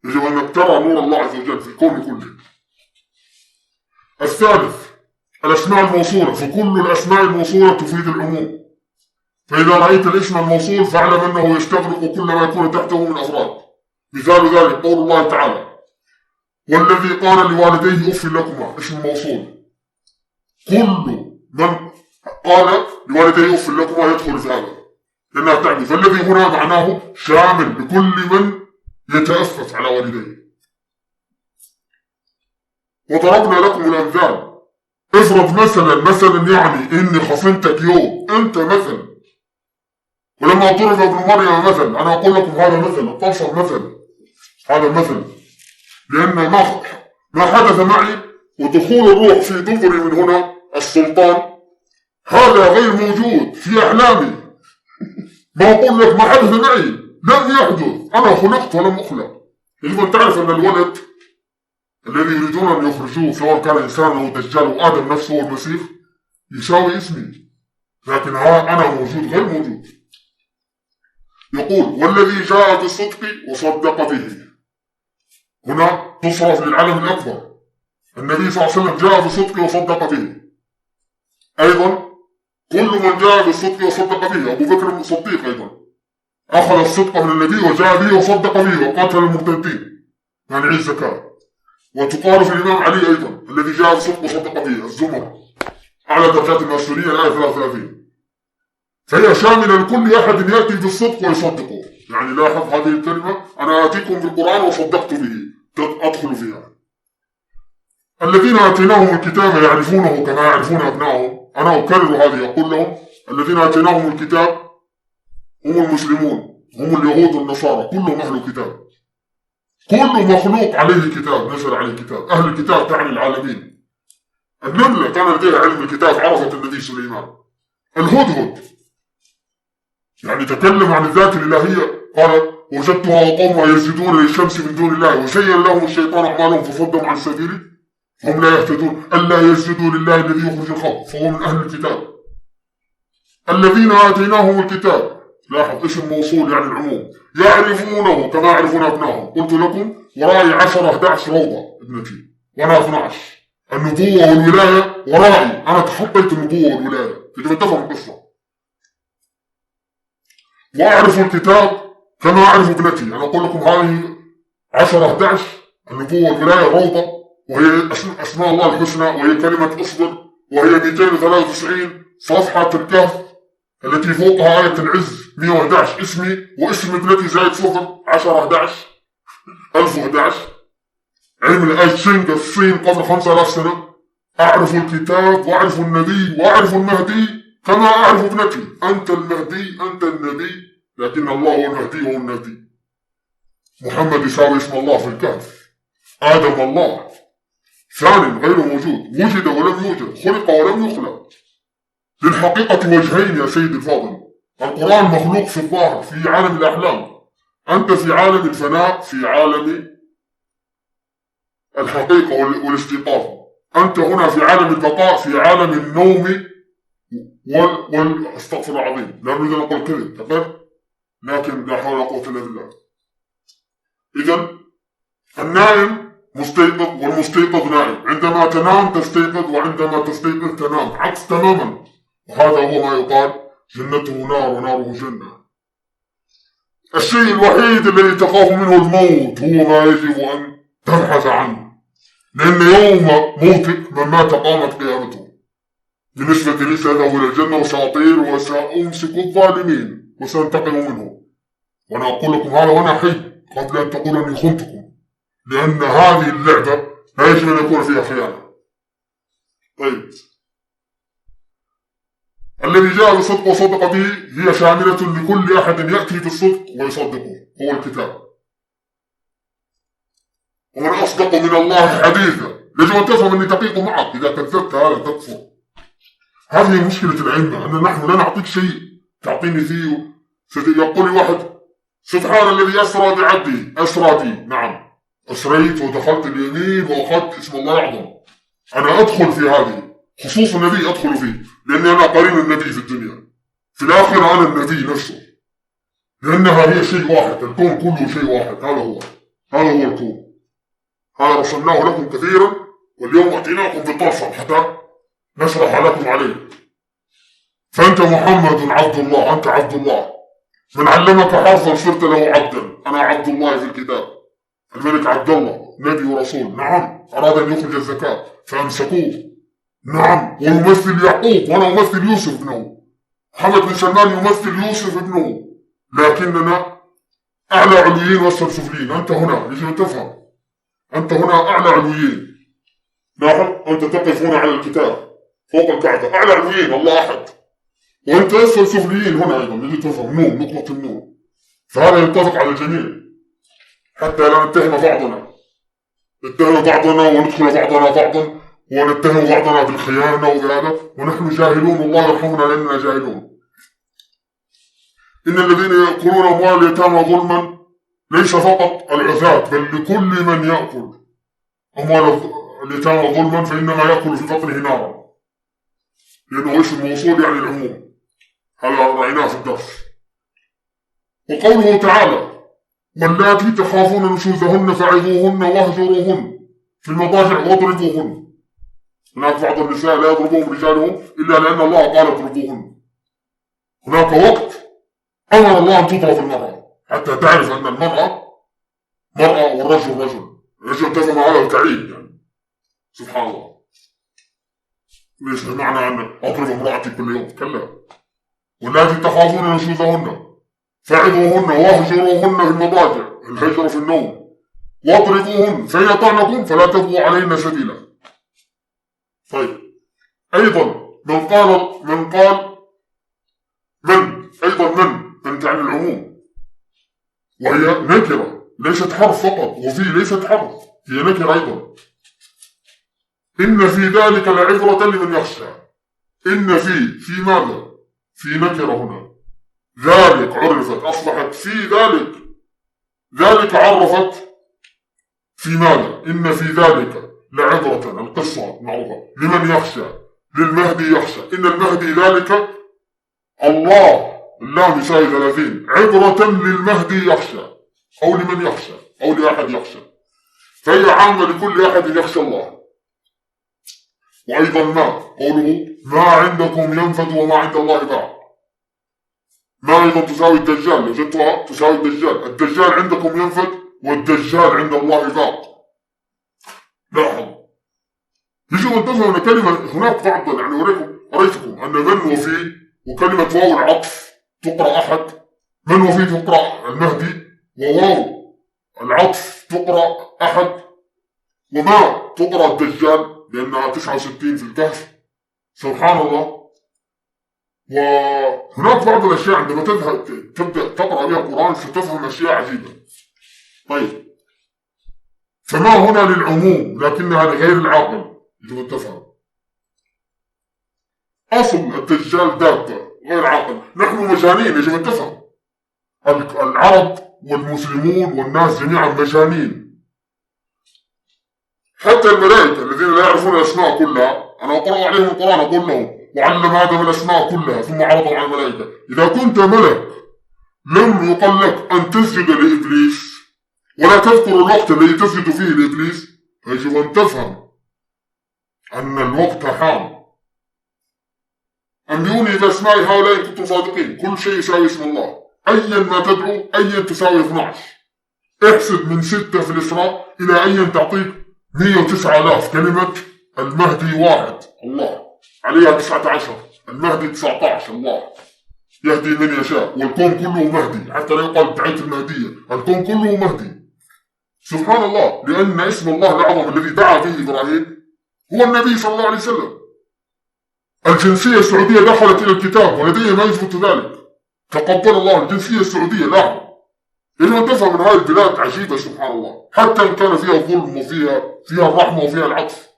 يجب أنك ترى نور الله عز وجل في الكون كله. الثالث الأسماء الموصولة، فكل الأسماء الموصولة تفيد العموم، فإذا رأيت الاسم الموصول فاعلم أنه يستغرق كل ما يكون تحته من أفراد. مثال ذلك قول الله تعالى والذي قال لوالديه أف لكما، اسم موصول، كل من قال لوالديه أف لكما يدخل في هذا لأنها تعني، فالذي هنا معناه شامل لكل من يتأسف على والديه. وضربنا لكم الأمثال، افرض مثلا يعني إني خصمتك يوم، أنت مثل، ولما ضرب ابن مريم مثل، أنا أقول لكم هذا مثل، الطلسم مثل، هذا مثل، لأن ما حدث معي ودخول الروح في دبري من هنا السلطان هذا غير موجود في أحلامي. ما أقول لك ما حدث معي، لم يحدث، أنا خلقت ولم أخلق. يجب أن تعرف أن الولد الذي يريدون أن يخرجوه سواء كان إنسان أو دجال وآدم نفسه والمسيح يساوي اسمي، لكن أنا موجود غير موجود. يقول والذي جاء بالصدق وصدق به، هنا تصرف للعالم الأكبر، النبي صلى الله عليه وسلم جاء بالصدق وصدق به، أيضا كل من جاء بالصدق وصدق به، أبو بكر الصديق أيضا أخذ الصدق من النبي وجاء به وصدق به وقاتل المرتدين مانعي الزكاة. وتقال في الإمام علي أيضا الذي جاء بالصدق وصدق به، الزمر، أعلى درجات المسؤولية الآية 33، فهي شاملة لكل أحد يأتي بالصدق ويصدقه. يعني لاحظ هذه الكلمة، أنا آتيكم بالقرآن وصدقت به، أدخل فيها. الذين آتيناهم الكتاب يعرفونه كما يعرفون أبنائهم، أنا أكرر هذه أقول لهم الذين آتيناهم الكتاب هم المسلمون، هم اليهود والنصارى، كلهم أهل كتاب، كل مخلوق عليه كتاب، نزل عليه كتاب، أهل الكتاب تعني العالمين. النملة كان لديها علم الكتاب، عرفت النبي سليمان، الهدهد يعني تكلم عن الذات الإلهية، قال وجدتها وقومها يسجدون للشمس من دون الله وزين لهم الشيطان أعمالهم فصدهم عن سبيله هم لا يهتدون ألا يسجدوا لله الذي يخرج الخبء فهو من أهل الكتاب الذين آتيناهم الكتاب. لاحظ اسم موصول يعني العموم، يعرفونه كما يعرفون أبنائهم. قلت لكم ورائي 10-11 روضة ابنتي وأنا 12. النبوة والولاية ورائي، أنا تخطيت النبوة والولاية، يجب أن تفهم القصة. وأعرف الكتاب كما أعرف ابنتي. أنا أقول لكم هذه 10-11 النبوة والولاية روضة، وهي أسماء الله الحسنى، وهي كلمة أصبر، وهي 293 صفحة الكهف التي فوقها آية العز 111 اسمي واسم ابنتي زائد 10-11 1011. علم الأجسين الصين قبل 5000 سنة. أعرف الكتاب وأعرف النبي وأعرف المهدي كما أعرف ابنتي. أنت المهدي أنت النبي، لكن الله هو المهدي وهو النبي. محمد يساوي اسم الله في الكهف. آدم الله ثاني غير موجود، وجد ولم يوجد، خلق ولم يخلق. للحقيقة وجهين يا سيدي الفاضل. القرآن مخلوق في الظاهر في عالم الأحلام، أنت في عالم الفناء في عالم الحقيقة والاستيقاظ. أنت هنا في عالم البقاء في عالم النوم استغفر العظيم لا نريد أن نقول كذب لكن لا حول ولا قوة إلا بالله. إذن النائم مستيقظ والمستيقظ نائم. عندما تنام تستيقظ وعندما تستيقظ تنام، عكس تماما. وهذا هو ما يقال جنته نار وناره جنة. الشيء الوحيد الذي تخاف منه الموت هو ما يجب أن تبحث عنه، لأن يوم موتك من مات قامت قيامته. بالنسبة لي سأذهب إلى الجنة وسأطير وسأمسك الظالمين وسأنتقم منهم. وأنا أقول لكم هذا وأنا حي قبل أن تقول أني خنتكم، لأن هذه اللعبة لا يجب أن يكون فيها خيانة. طيب، الذي جاء بالصدق وصدق به هي شاملة لكل أحد يأتي بالصدق ويصدقه، هو الكتاب. ومن أصدق من الله حديثا. يجب أن تفهم أني دقيق معك، إذا كذبت هذا تكفر. هذه مشكلة العلم، أن نحن لا نعطيك شيء تعطيني فيه. يقول لي واحد سبحان الذي أسرى بعبده. أسرى بي، نعم أسريت ودخلت اليمين وأخذت اسم الله الأعظم. أنا أدخل في هذه، خصوص النبي أدخل فيه، لأني أنا قرين النبي في الدنيا. في الآخرة أنا النبي نفسه، لأنها هي شيء واحد، الكون كله شيء واحد. هذا هو الكون. هذا رسلناه لكم كثيرا، واليوم أتيناكم بطرفا حتى نشرح لكم عليه. فأنت محمد عبد الله، أنت عبد الله. من علمك حرفا صرت له عبدا. أنا عبد الله في الكتاب. الملك عبد الله نبي ورسول، نعم. أراد أن يخرج الزكاة فأمسكوه، نعم. ويمثل يعقوب وأنا أمثل يوسف ابنه. محمد بن سلمان يمثل يوسف ابنه، لكننا أعلى علويين وأسفل سفليين. أنت هنا يجب أن تفهم، أنت هنا أعلى علويين. لاحظ، أنت تقف هنا على الكتاب فوق الكعبة، أعلى علويين الله أحد، وأنت أسفل سفليين هنا أيضا. يجب تفهم نور، نقطة النور. فهذا يتفق على الجميع حتى لا نتهم بعضنا، نتهم بعضنا وندخل بعضنا بعضا ونتهم بعضنا بالخيانة وبهذا، ونحن جاهلون والله يرحمنا لأننا جاهلون. إن الذين يأكلون أموال اليتامى ظلما ليس فقط العثاة، بل لكل من يأكل أموال اليتامى ظلما فإنما يأكل في بطنه نارا، لأنه اسم موصول يعني العموم. هذا رأيناه في الدرس. وقوله تعالى واللاتي تخافون نشوزهن فعظوهن واهجروهن في المضاجع واضربوهن. هناك بعض النساء لا يضربون رجالهم إلا لأن الله قال اضربوهن. هناك وقت أمر الله أن تضرب المرأة حتى تعرف أن المرأة مرأة والرجل رجل. الرجل تفهم هذا التعيين يعني. سبحان الله. ليس معنى أن أضرب امرأتي كل يوم، كلا. واللاتي تخافون نشوزهن فعظوهن واهجروهن في المضاجع، الهجر في النوم، واضربوهن فإن أطعنكم فلا تبغوا عليهن سبيلا. طيب، أيضا من تعني العموم، وهي نكرة ليست حرف فقط، وفي ليست حرف، هي نكرة أيضا. إن في ذلك لعبرة لمن يخشى. إن في ماذا؟ في نكرة هنا. ذلك عرفت أصبحت في ذلك عرفت في ماذا؟ إن في ذلك لعبرة، القصة معروفة، لمن يخشى، للمهدي يخشى. إن المهدي ذلك الله، اللام يساوي 30، عبرة للمهدي يخشى أو لمن يخشى أو لأحد يخشى، فهي عامة لكل أحد يخشى الله. وأيضا ما قوله ما عندكم ينفد وما عند الله باق. ما أيضا تساوي الدجال، لو جدتها تساوي الدجال عندكم ينفد والدجال عند الله باق. لاحظ، يجب أن تفهم أن كلمة هناك بعض، يعني أريتكم أن من وفي وكلمة واو العطف تقرأ أحد، من وفي تقرأ المهدي، وواو العطف تقرأ أحد، وما تقرأ الدجال لأنها 69 في الكهف. سبحان الله. وهناك بعض الأشياء عندما تبدأ تقرأ بها القرآن ستفهم أشياء عجيبة. طيب، فما هنا للعموم لكنها لغير العاقل، يجب أن تفهم. أصل الدجال دابة غير عاقل، نحن مجانين، يجب أن تفهم. العرب والمسلمون والناس جميعا مجانين. حتى الملائكة الذين لا يعرفون الأسماء كلها، أنا أقرأ عليهم القرآن أقول لهم وعلم آدم الأسماء كلها ثم عرضهم على الملائكة. إذا كنت ملك لم يقل لك أن تسجد لإبليس ولا تذكر الوقت الذي تسجد فيه لإبليس، فيجب أن تفهم أن الوقت حام. أنبئوني بأسماء هؤلاء إن كنتم صادقين. كل شيء يساوي اسم الله، أيا ما تدعو، أيا تساوي 12. احسب من 6 في الإسراء إلى أيا تعطيك 109,000. كلمة المهدي واحد الله، عليها 19، المهدي 19 الله، يهدي من يشاء، والكون كله مهدي، حتى لا يقال دعية المهدية، الكون كله مهدي. سبحان الله، لأن اسم الله الأعظم الذي دعا به إبراهيم هو النبي صلى الله عليه وسلم. الجنسية السعودية دخلت إلى الكتاب ولديه ما يثبت ذلك. تقبل الله الجنسية السعودية. لا، يجب أن تفهم من هذه البلاد عجيبة سبحان الله، حتى إن كان فيها الظلم وفيها الرحمة وفيها العطف،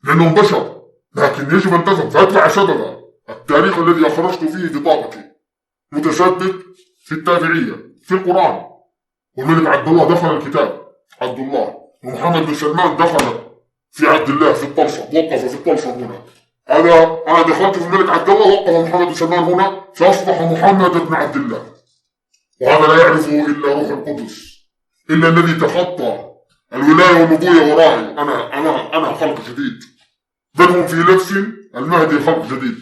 لأنهم بشر، لكن يجب أن تفهم فأتبع سببا. التاريخ الذي أخرجت فيه بطاقتي متسبب في التابعية في القرآن، والملك عبد الله دخل الكتاب عبد الله، ومحمد بن سلمان دخل في عبد الله في الطلسم، وقف في الطلسم هنا. هذا أنا دخلت في الملك عبد الله، وقف محمد بن سلمان هنا، فأصبح محمد بن عبد الله. وهذا لا يعرفه إلا روح القدس، إلا الذي تخطى الولاية والنبوة ورائي. أنا خلق جديد، بل هم في نفس المهدي خلق جديد.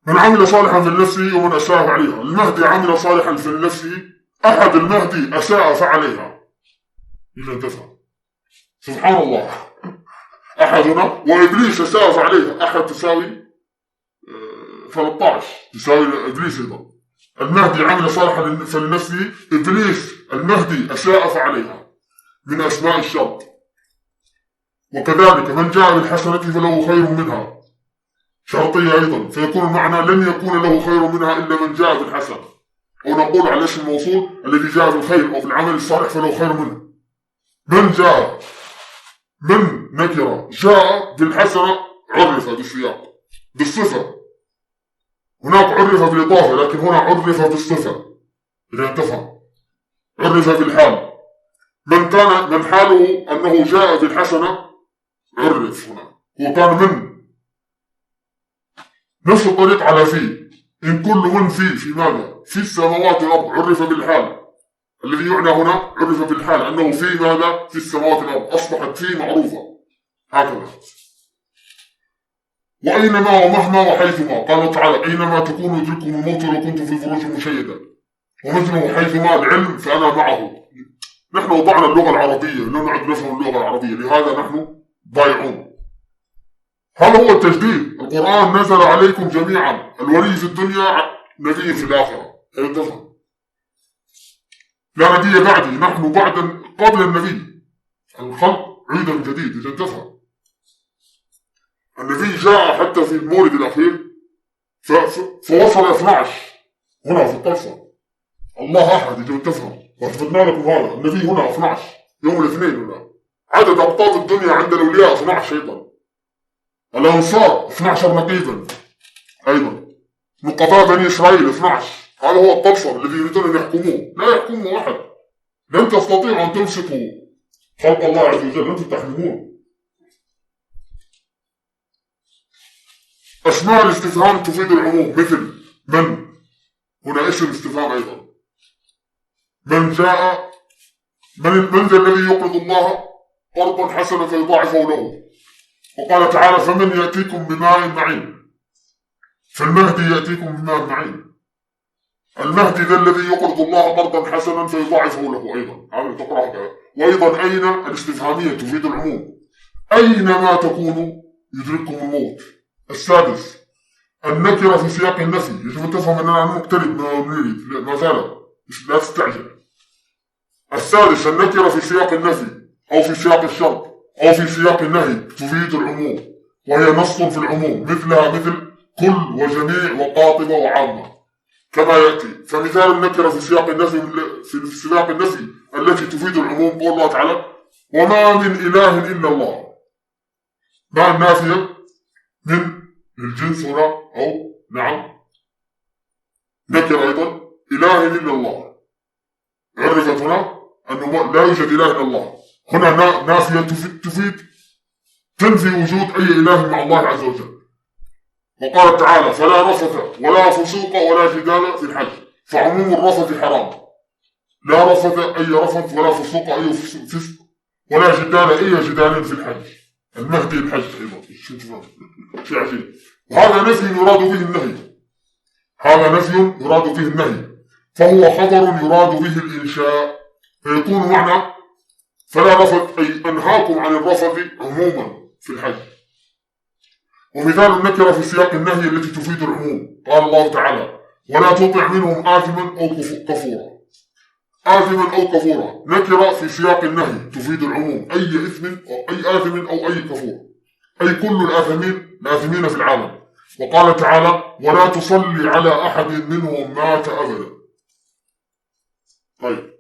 من عمل صالحا في نفسه ومن أساء عليها. المهدي عمل صالحا في نفسه، أحد المهدي أساء فعليها. إذا تفهم سبحان الله، أحدنا وإبليس أساء فعليها. أحد تساوي 13 تساوي إبليس أيضا. المهدي عمل صالحا فلنفسه، إبليس المهدي أساء فعليها، من أسماء الشر. وكذلك من جاء بالحسنة فله خير منها، شرطية أيضا، فيكون المعنى لن يكون له خير منها إلا من جاء بالحسنة. أو نقول على اسم الموصول الذي جاء بالخير أو بالعمل الصالح فله خير منه. من جاء من نكرة جاء بالحسنة عرف بالسياق بالصفة. هناك عرف بالإضافة، لكن هنا عرف بالصفة. إذا تفهم عرف بالحال. من حاله أنه جاء بالحسنة عرف هنا، وكان من نفس الطريق على فيه. إن كل من في ماذا؟ في السماوات والأرض، عرف بالحال. الذي يعنى هنا عرف بالحال أنه في ماذا؟ في السماوات والأرض، أصبحت فيه معروفة. هكذا. وأينما ومهما وحيثما، قال تعالى أينما تكونوا يدرككم الموت ولو كنتم في بروج مشيدة. ومثله حيثما العلم فأنا معه. نحن وضعنا اللغة العربية، لا نعد نفهم اللغة العربية، لهذا نحن ضايعون. هل هو التجديد؟ القرآن نزل عليكم جميعا، الولي في الدنيا نبي في الآخرة. هل تفهم؟ لا نبي بعدي، نحن قبل النبي. الخلق عيد جديد. إذا تفهم النبي جاء حتى في المولد الأخير فوصل 12 هنا في الطلسم. الله أحد. إذا تفهم وأثبتنا لكم هذا. النبي هنا 12 يوم الاثنين هنا. عدد أقطاب الدنيا عند الأولياء 12 أيضا. الأنصار 12 نقيبا. أيضا نقطاء بني إسرائيل 12، هذا هو الطلسم الذي يريدون أن يحكموه، لا يحكمه أحد. لن تستطيعوا أن تمسكوا خلق الله عز وجل، لن تحكمون. أسماء الاستفهام تفيد العموم، مثل من، هنا اسم استفهام أيضا. من جاء، من ذا الذي يقرض الله قرضا حسنا فيضاعفه له. وقال تعالى فمن يأتيكم بماء معين، فالمهدي يأتيكم بماء معين. المهدي ذا الذي يقرض الله قرضا حسنا فيضاعفه له أيضا، هذا تقرأه كذا. وأيضا أين الاستفهامية تفيد العموم، أينما تكونوا يدرككم الموت. السادس النكرة في سياق النفي، يجب أن تفهم أننا نقترب ما نريد، ما زال لا تستعجل. السادس النكرة في سياق النفي أو في سياق الشرط أو في سياق النهي تفيد العموم، وهي نص في العموم، مثلها مثل كل وجميع وقاطبة وعامة كما يأتي. فمثال النكرة في سياق النفي في سياق النفي التي تفيد العموم قول الله تعالى وما من إله إلا الله. مع النافية من الجنس هنا، أو نعم نكر أيضا إله إلا الله، عرفت هنا أنه لا يوجد إله إلا الله. هنا نافية تفيد تنفي وجود أي إله مع الله عز وجل. وقال تعالى فلا رفث ولا فسوق ولا جدال في الحج، فعموم الرفث حرام، لا رفث أي رفث ولا فسوق أي فسق ولا جدال أي جدال في الحج. المهدي الحج أيضا شيء عجيب. وهذا نفي يراد به النهي، هذا نفي يراد به النهي، فهو خبر يراد به الإنشاء، فيكون معنى فلا رفث أي أنهاكم عن الرفث عموما في الحج. ومثال النكرة في سياق النهي التي تفيد العموم قال الله تعالى ولا تطع منهم آثما أو كفورا. آثما أو كفورا نكرة في سياق النهي تفيد العموم، أي إثم أو أي آثم أو أي كفور، أي كل الآثمين في العالم. وقال تعالى ولا تصلي على أحد منهم مات أبدا. طيب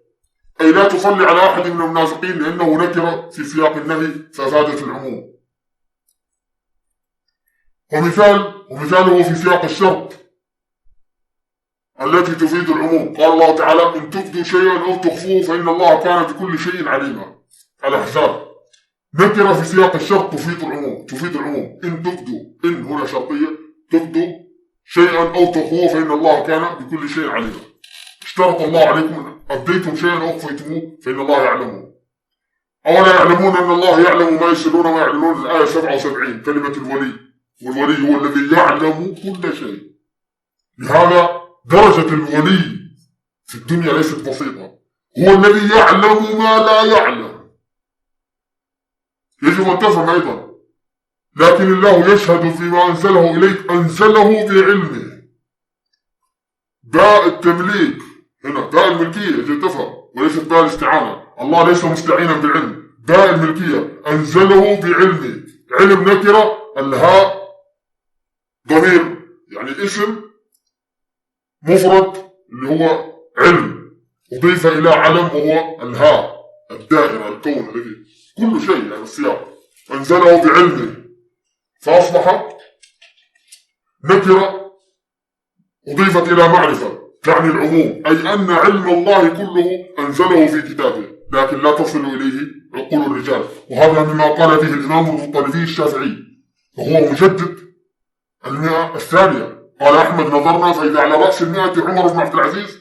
أي لا تصلي على أحد من المنافقين، لأنه نكرة في سياق النهي فأفادت العموم. ومثاله في سياق الشرط التي تفيد العموم قال الله تعالى إن تبدوا شيئا أو تخفوه فإن الله كان بكل شيء عليما. الأحزاب نكرة في سياق الشرط تفيد العموم. إن تبدوا، إن هنا شرطية، تبدوا شيئا أو تخفوه فإن الله كان بكل شيء عليما. اشترط الله عليكم أبديتم شيئا أو أخفيتموه فإن الله يعلمه. أولا يعلمون أن الله يعلم ما يسرون وما يعلنون. الآية 77 كلمة الولي، والولي هو الذي يعلم كل شيء. لهذا درجة الولي في الدنيا ليست بسيطة، هو الذي يعلم ما لا يعلم. يجب أن تفهم أيضا لكن الله يشهد فيما أنزله إليك أنزله بعلمه. باء التمليك هنا باء الملكية، يجب تفهم، وليست باء الاستعانة. الله ليس مستعينا بالعلم، باء الملكية أنزله بعلمه. علم نكرة، الهاء ضمير يعني اسم مفرد اللي هو علم، أضيف إلى علم وهو الهاء الدائرة الكون الذي كل شيء يعني السياق. أنزله بعلمه فأصبح نكرة أضيفت إلى معرفة تعني العموم، أي أن علم الله كله أنزله في كتابه لكن لا تصل إليه عقول الرجال. وهذا مما قال به الإمام المطلبي الشافعي وهو مجدد المئة الثانية. قال أحمد نظرنا فإذا على رأس المئة عمر بن عبد العزيز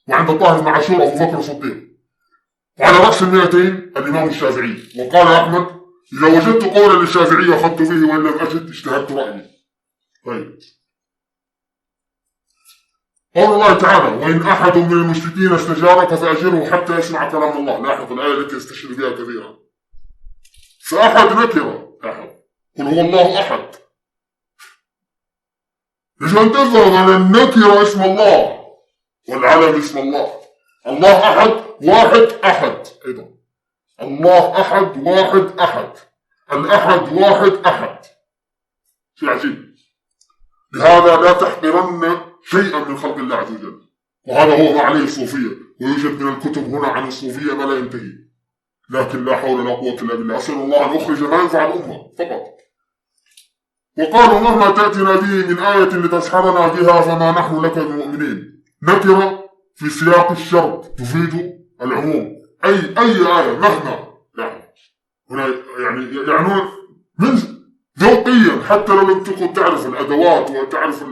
وعند طاهر بن عاشور أبو بكر الصديق، وعلى رأس المئتين الإمام الشافعي. وقال أحمد إذا وجدت قولا للشافعي أخذت به وإن لم أجد اجتهدت رأيي. طيب قول الله تعالى وإن أحد من المشركين استجارك فأجره حتى يسمع كلام الله. لاحظ الآية التي يستشهد بها كثيرا. فأحد نكرة، أحد قل هو الله أحد. يجب أن تفهم أن النكرة اسم الله والعلم اسم الله. الله أحد واحد أحد أيضا. الله أحد واحد أحد. الأحد واحد أحد. شيء عجيب. لهذا لا تحقرن شيئا من خلق الله عز وجل، وهذا هو ما عليه الصوفية. ويوجد من الكتب هنا عن الصوفية ما لا ينتهي، لكن لا حول ولا قوة إلا بالله. أسأل الله أن أخرج ما ينفع الأمة فقط. وقالوا مهما تأتنا به من آية لتسحرنا بها فما نحن لك بمؤمنين. نكرة في سياق الشرط تفيد العموم، أي آية مهما، هنا يعنون من ذوقيا، حتى لو لم تكن تعرف الأدوات وتعرف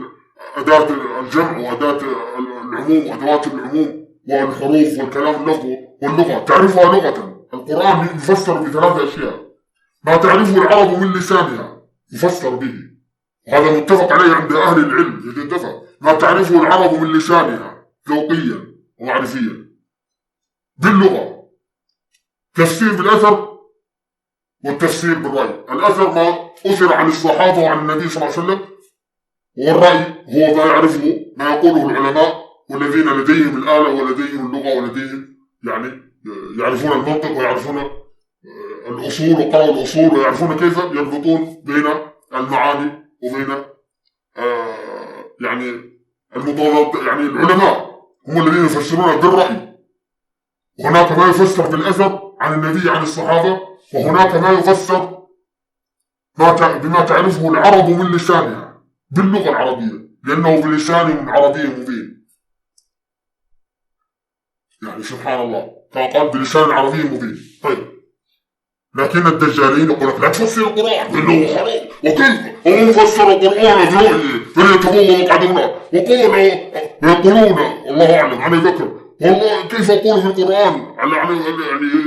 أداة الجمع وأداة العموم وأدوات العموم والحروف والكلام اللفظي واللغة تعرفها لغة. القرآن يفسر بثلاث أشياء: ما تعرفه العرب من لسانها يفسر به، وهذا متفق عليه عند أهل العلم يتفق. ما تعرفه العرب من لسانها ذوقيا ومعرفيا باللغة. تفسير بالأثر والتفسير بالرأي. الأثر ما أثر عن الصحابة وعن النبي صلى الله عليه وسلم، والرأي هو ما يعرفه ما يقوله العلماء والذين لديهم الآلة ولديهم اللغة ولديهم يعرفون المنطق ويعرفون الأصول وقرأوا الأصول ويعرفون كيف يربطون بين المعاني وبين المضادات. العلماء هم الذين يفسرون بالرأي، وهناك ما يفسر بالأثر عن النبي عن الصحابة، وهناك ما يفسر بما تعرفه العرب من لسانها باللغة العربية، لأنه بلسان عربي مبين. سبحان الله، كما قال بلسان عربي مبين. طيب، لكن الدجالين يقول لك لا تفسر القرآن باللغة حرام، وكيف هم فسروا القرآن برؤيه فليتبوأ مقعده من النار، ويقولون الله أعلم عن ذكر والله كيف أقول في القرآن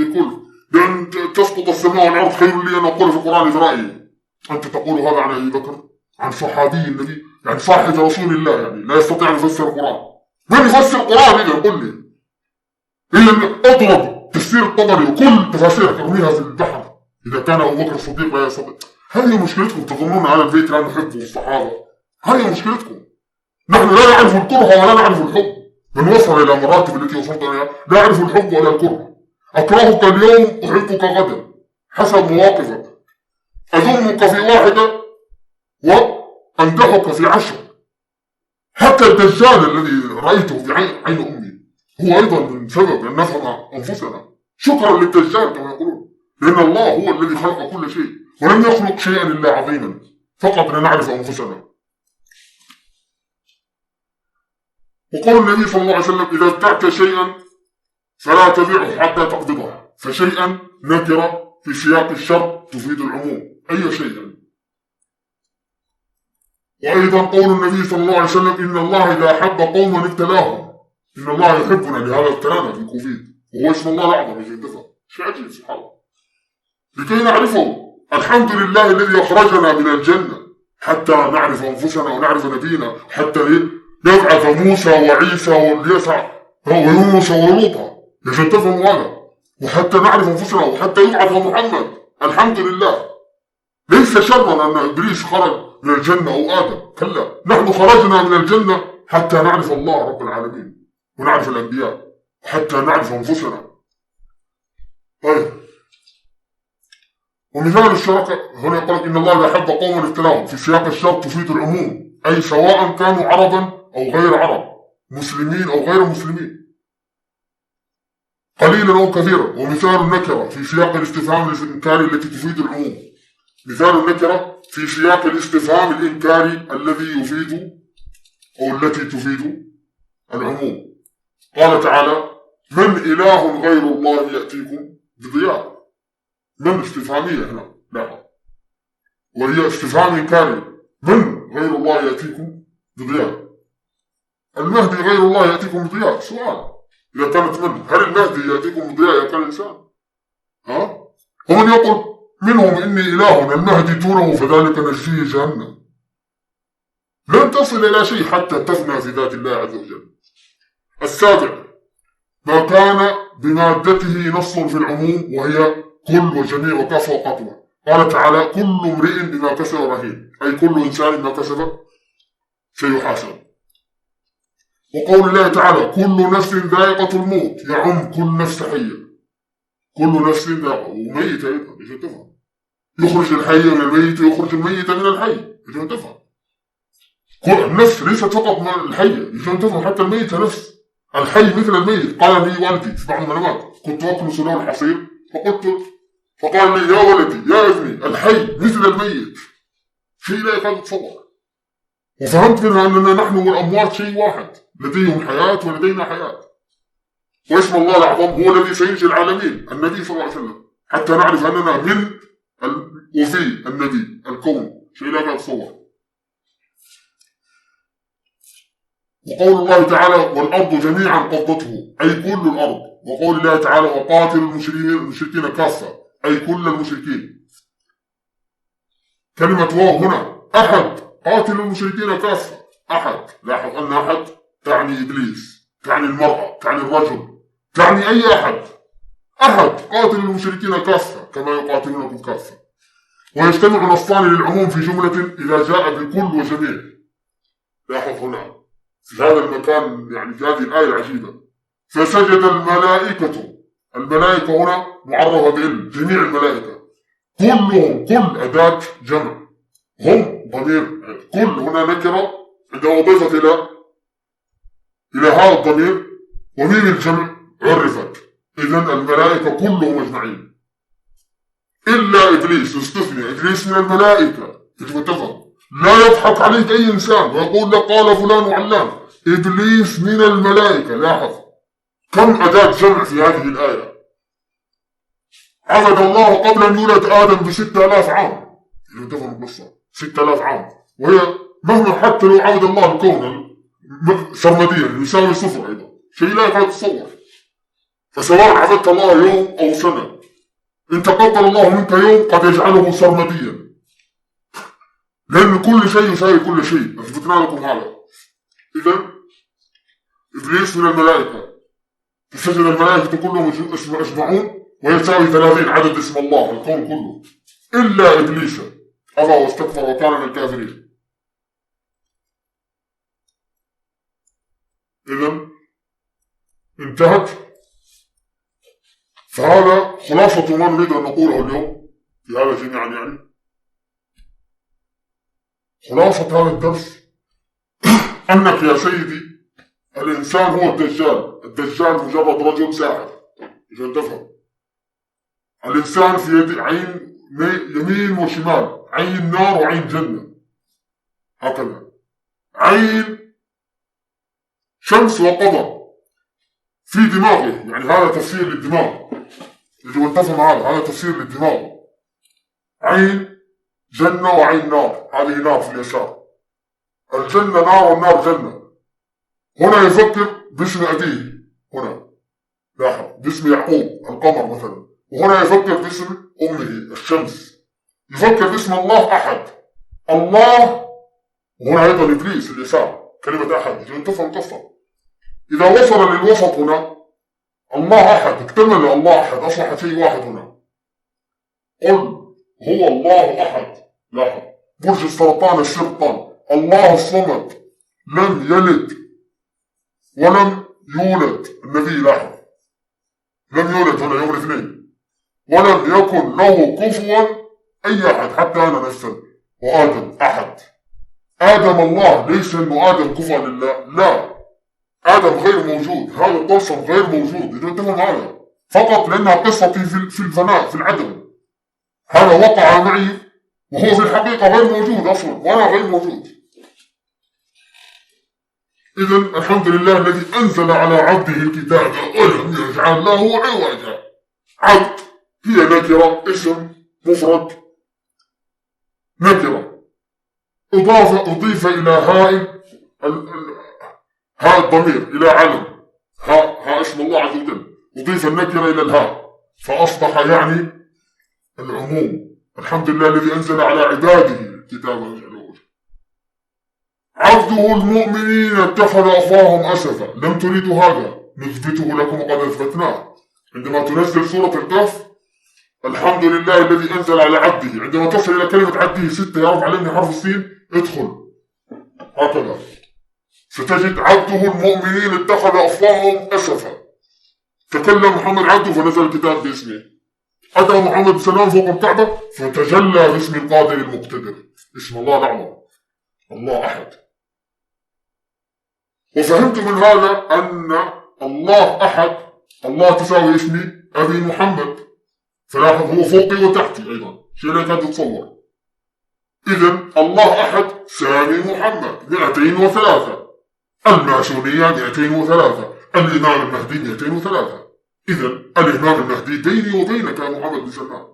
يقول لأن تسقط السماء والأرض خير لي أن أقول في القرآن برأيي. أنت تقول هذا عن أبي بكر، عن صحابي النبي، صاحب رسول الله، لا يستطيع أن يفسر القرآن. من يفسر القرآن إذا؟ قل لي. إذا أضرب تفسير الطبري وكل تفاسير ارميها في البحر إذا كان أبو بكر الصديق لا يستطيع. هذه مشكلتكم، تظنون على البيت لا نحبه الصحابة. هذه مشكلتكم. نحن لا نعرف الكره ولا نعرف الحب. من وصل إلى مراتب التي وصلت إليها لا أعرف الحب ولا الكره. أكرهك اليوم أحبك غدا حسب مواقفك، أذمك في واحدة وأمدحك في 10. حتى الدجال الذي رأيته في عين أمي هو أيضا من سبب أن نفهم أنفسنا. شكرا للدجال كما يقولون، لأن الله هو الذي خلق كل شيء ولم يخلق شيئا إلا عظيما، فقط لنعرف أنفسنا. وقال النبي صلى الله عليه وسلم: إذا ابتعت شيئا فلا تبيعه حتى تقبضه. فشيئا نكرة في سياق الشرط تفيد العموم، أي شيء. وأيضا قول النبي صلى الله عليه وسلم: إن الله إذا أحب قوما ابتلاهم. إن الله يحبنا، لهذا ابتلانا في كوفيد، وهو اسم الله الأعظم يجي ينتفع. شيء عجيب سبحان الله. لكي نعرفه، الحمد لله الذي أخرجنا من الجنة حتى نعرف أنفسنا ونعرف نبينا، حتى يبعث موسى وعيسى واليسع ويونس ولوطا، لكي تفهموا هذا، وحتى نعرف أنفسنا، وحتى يبعث محمد. الحمد لله. ليس شرا أن إبليس خرج من الجنة أو آدم، كلا، نحن خرجنا من الجنة حتى نعرف الله رب العالمين ونعرف الأنبياء، حتى نعرف أنفسنا. طيب، ومثال الشركة هنا يقول إن الله إذا أحب قوما ابتلاهم، في سياق الشرط تفيد العموم، أي سواء كانوا عربا أو غير عرب، مسلمين أو غير مسلمين، قليلا أو كثيرا. ومثال النكرة في سياق الاستفهام الإنكاري التي تفيد العموم. مثال النكرة في سياق الاستفهام الإنكاري الذي يفيد أو التي تفيد العموم. قال تعالى: من إله غير الله يأتيكم بضياء. من استفهامية هنا، لا، وهي استفهام إنكاري. من غير الله يأتيكم بضياء. المهدي غير الله يأتيكم بضياء. سؤال، إذا كانت من، هل المهدي يأتيكم بضياء إذا كان إنسان؟ ومن يقول منهم إني إله المهدي تونه فذلك نجزيه جهنم. لن تصل إلى شيء حتى تفنى في ذات الله عز وجل. السابع، ما كان بمادته نص في العموم، وهي كل وجميع وكافة وقطوة. قال تعالى: كل امرئ بما كسب رهين، أي كل إنسان بما كسب سيحاسب. وقول الله تعالى: كل نفس ذائقة الموت، يعم كل نفس حية. كل نفس ذائقة، وميت أيضا، إذا تفهم. يخرج الحي من الميت، يخرج الميت من الحي، إذا تفهم. النفس ليست فقط من الحية، إذا تفهم، حتى الميت نفس. الحي مثل الميت. قال لي والدي في بعض المنامات، كنت أكل سنان الحصير فقال لي: يا ولدي يا ابني، الحي مثل الميت. شيء لا يكاد يتصور. وفهمت منها أننا نحن والأموات شيء واحد، لديهم حياة ولدينا حياة. واسم الله الأعظم هو الذي سينجي العالمين، النبي صلى الله عليه وسلم، حتى نعرف أننا من وفي النبي الكون، شيء لا يكاد يتصور. وقول الله تعالى والأرض جميعا قبضته، أي كل الأرض. وقول الله تعالى وقاتل المشركين كافة، أي كل المشركين. كلمة واو هنا أحد، قاتل المشركين كافة، أحد. لاحظ أن أحد تعني إبليس، تعني المرأة، تعني الرجل، تعني أي أحد. أحد قاتل المشركين كافة كما يقاتلونكم كافة. ويجتمع نصان للعموم في جملة إذا جاء بكل وجميع. لاحظ هنا في هذا المكان، يعني في هذه الآية العجيبة، فسجد الملائكة. الملائكة هنا معرفة بال، جميع الملائكة، كلهم، كل أداة جمع، هم ضمير كل هنا نكرة عندما أضيفت إلى هذا الضمير، وميم الجمع عرفت. إذن الملائكة كلهم أجمعين إلا إبليس، استثني إبليس من الملائكة. يجب تفهم، لا يضحك عليك أي إنسان ويقول لك قال فلان وعلان، إبليس من الملائكة. لاحظ كم أداة جمع في هذه الآية. عبد الله قبل أن يولد آدم ب6000 عام. يجب تفهم القصة، 6000 عام، وهي مهما حتى لو عبد الله الكون سرمديا يساوي صفر أيضا، شيء لا يكاد يتصور. فسواء عبدت الله يوم أو سنة، إن تقبل الله منك يوم قد يجعله سرمديا، لأن كل شيء يساوي كل شيء. أثبتنا لكم هذا. إذن إبليس من الملائكة، فسجد الملائكة كلهم أجمعون، ويساوي 30 عدد اسم الله الكون كله، إلا إبليس أبى واستكبر وكان من الكافرين. إذن انتهت. فهذا خلاصة ما نريد أن نقوله اليوم في هذا جميعا. يعني خلاصة هذا الدرس أنك يا سيدي الإنسان هو الدجال. الدجال مجرد رجل ساحر، عشان تفهم. الإنسان في يد عين يمين وشمال، عين نار وعين جنة، هكذا. عين شمس وقمر في دماغه، يعني هذا تفسير للدماغ. يجب أن تفهم هذا تفسير للدماغ. عين جنة وعين نار، هذه نار في اليسار، الجنة نار والنار جنة. هنا يفكر باسم أبيه، هنا لاحظ باسم يعقوب القمر مثلا، وهنا يفكر باسم أمه الشمس، يفكر باسم الله أحد، الله. وهنا أيضا إبليس اليسار، كلمة أحد. يجب أن تفهم قصة. إذا وصل للوسط هنا الله أحد، اكتمل الله أحد، أصبح شيء واحد هنا. قل هو الله أحد. لاحظ برج السرطان السرطان، الله الصمد، لم يلد ولم يولد. النبي لاحظ لم يولد هنا يوم الاثنين، ولم يكن له كفوا أي أحد، حتى أنا نفسا. وآدم أحد. آدم الله، ليس أنه آدم كفوا لله، لا، آدم غير موجود، هذا الطلسم غير موجود. إذا تفهم هذا فقط لأنها قصتي في الفناء، في العدم. هذا وقع معي وهو في الحقيقة غير موجود أصلا، وأنا غير موجود. إذن الحمد لله الذي أنزل على عبده الكتاب ولم يجعل له عوجا. عبد هي نكرة، اسم مفرد نكرة، أضيف إلى هاء الضمير إلى علم، ها اسم الله عز وجل، أضيف النكرة إلى الهاء فأصبح يعني العموم. الحمد لله الذي أنزل على عباده كتابا. عبده المؤمنين اتخذ أفواههم أسفا. لم تريدوا هذا، نثبته لكم وقد أثبتناه. عندما تنزل سورة الكهف الحمد لله الذي أنزل على عبده، عندما تصل إلى كلمة عبده 6 يعرف علمني حرف السين ادخل، هكذا ستجد عبده المؤمنين اتخذ أفواههم أسفا. تكلم محمد عبده فنزل الكتاب باسمه. أتى محمد بسلام فوق الكعبة فتجلى باسم القادر المقتدر، اسم الله الأعظم، الله أحد. وفهمت من هذا أن الله أحد، الله تساوي اسمي أبي محمد، فلاحظ هو فوقي وتحتي أيضا، شيء لا يكاد يتصور. إذن الله أحد سامي محمد 203، الماسونية 203، الإمام المهدي 203. إذن الإمام المهدي بيني وبينك يا محمد بن سلمان،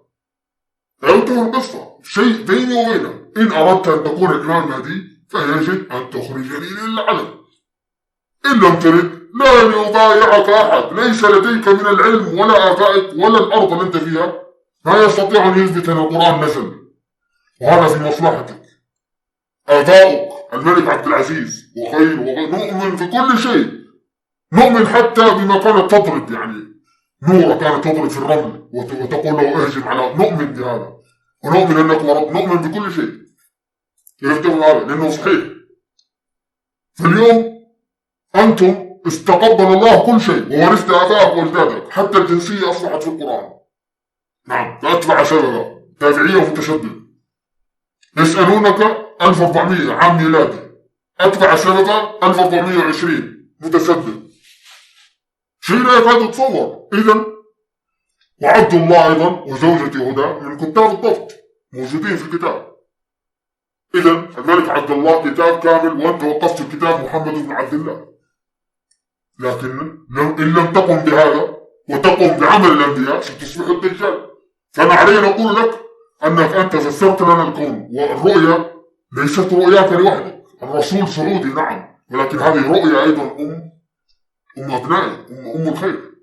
لا ينتهي القصة، شيء بيني وبينك. إن أردت أن تكون الإمام المهدي فيجب أن تخرجني للعلم، إن لم ترد لن يبايعك أحد، ليس لديك من العلم ولا آبائك ولا الأرض اللي أنت فيها ما يستطيع أن يثبت أن القرآن نزل، وهذا في مصلحتك. آباؤك الملك عبد العزيز وخير نؤمن في كل شيء، نؤمن حتى بما كانت تضرب، يعني نورة كانت تضرب في الرمل وتقول له اهجم على، نؤمن بهذا ونؤمن أنك ورب، نؤمن بكل شيء. يفتهم هذا لأنه صحيح. فاليوم أنتم استقبل الله كل شيء وورثت آبائك وأجدادك، حتى الجنسية أصبحت في القرآن. نعم، فأتبع سببا، تابعية ومتشدد. يسألونك 1400 عام ميلادي، أتبع سببا 1420 متسدد. شيء لا يكاد يتصور. إذن وعبد الله أيضا وزوجتي هدى من كتاب الضبط موجودين في الكتاب. إذن الملك عبد الله كتاب كامل، وأنت وقفت الكتاب محمد بن عبد الله. لكن إن لم تقم بهذا وتقم بعمل الأنبياء ستصبح الدجال. فأنا علي نقول لك أنك أنت فسرت لنا الكون، والرؤيا ليست رؤياك لوحدك. الرسول سعودي نعم، ولكن هذه رؤيا أيضا أم أبنائي، أم الخير.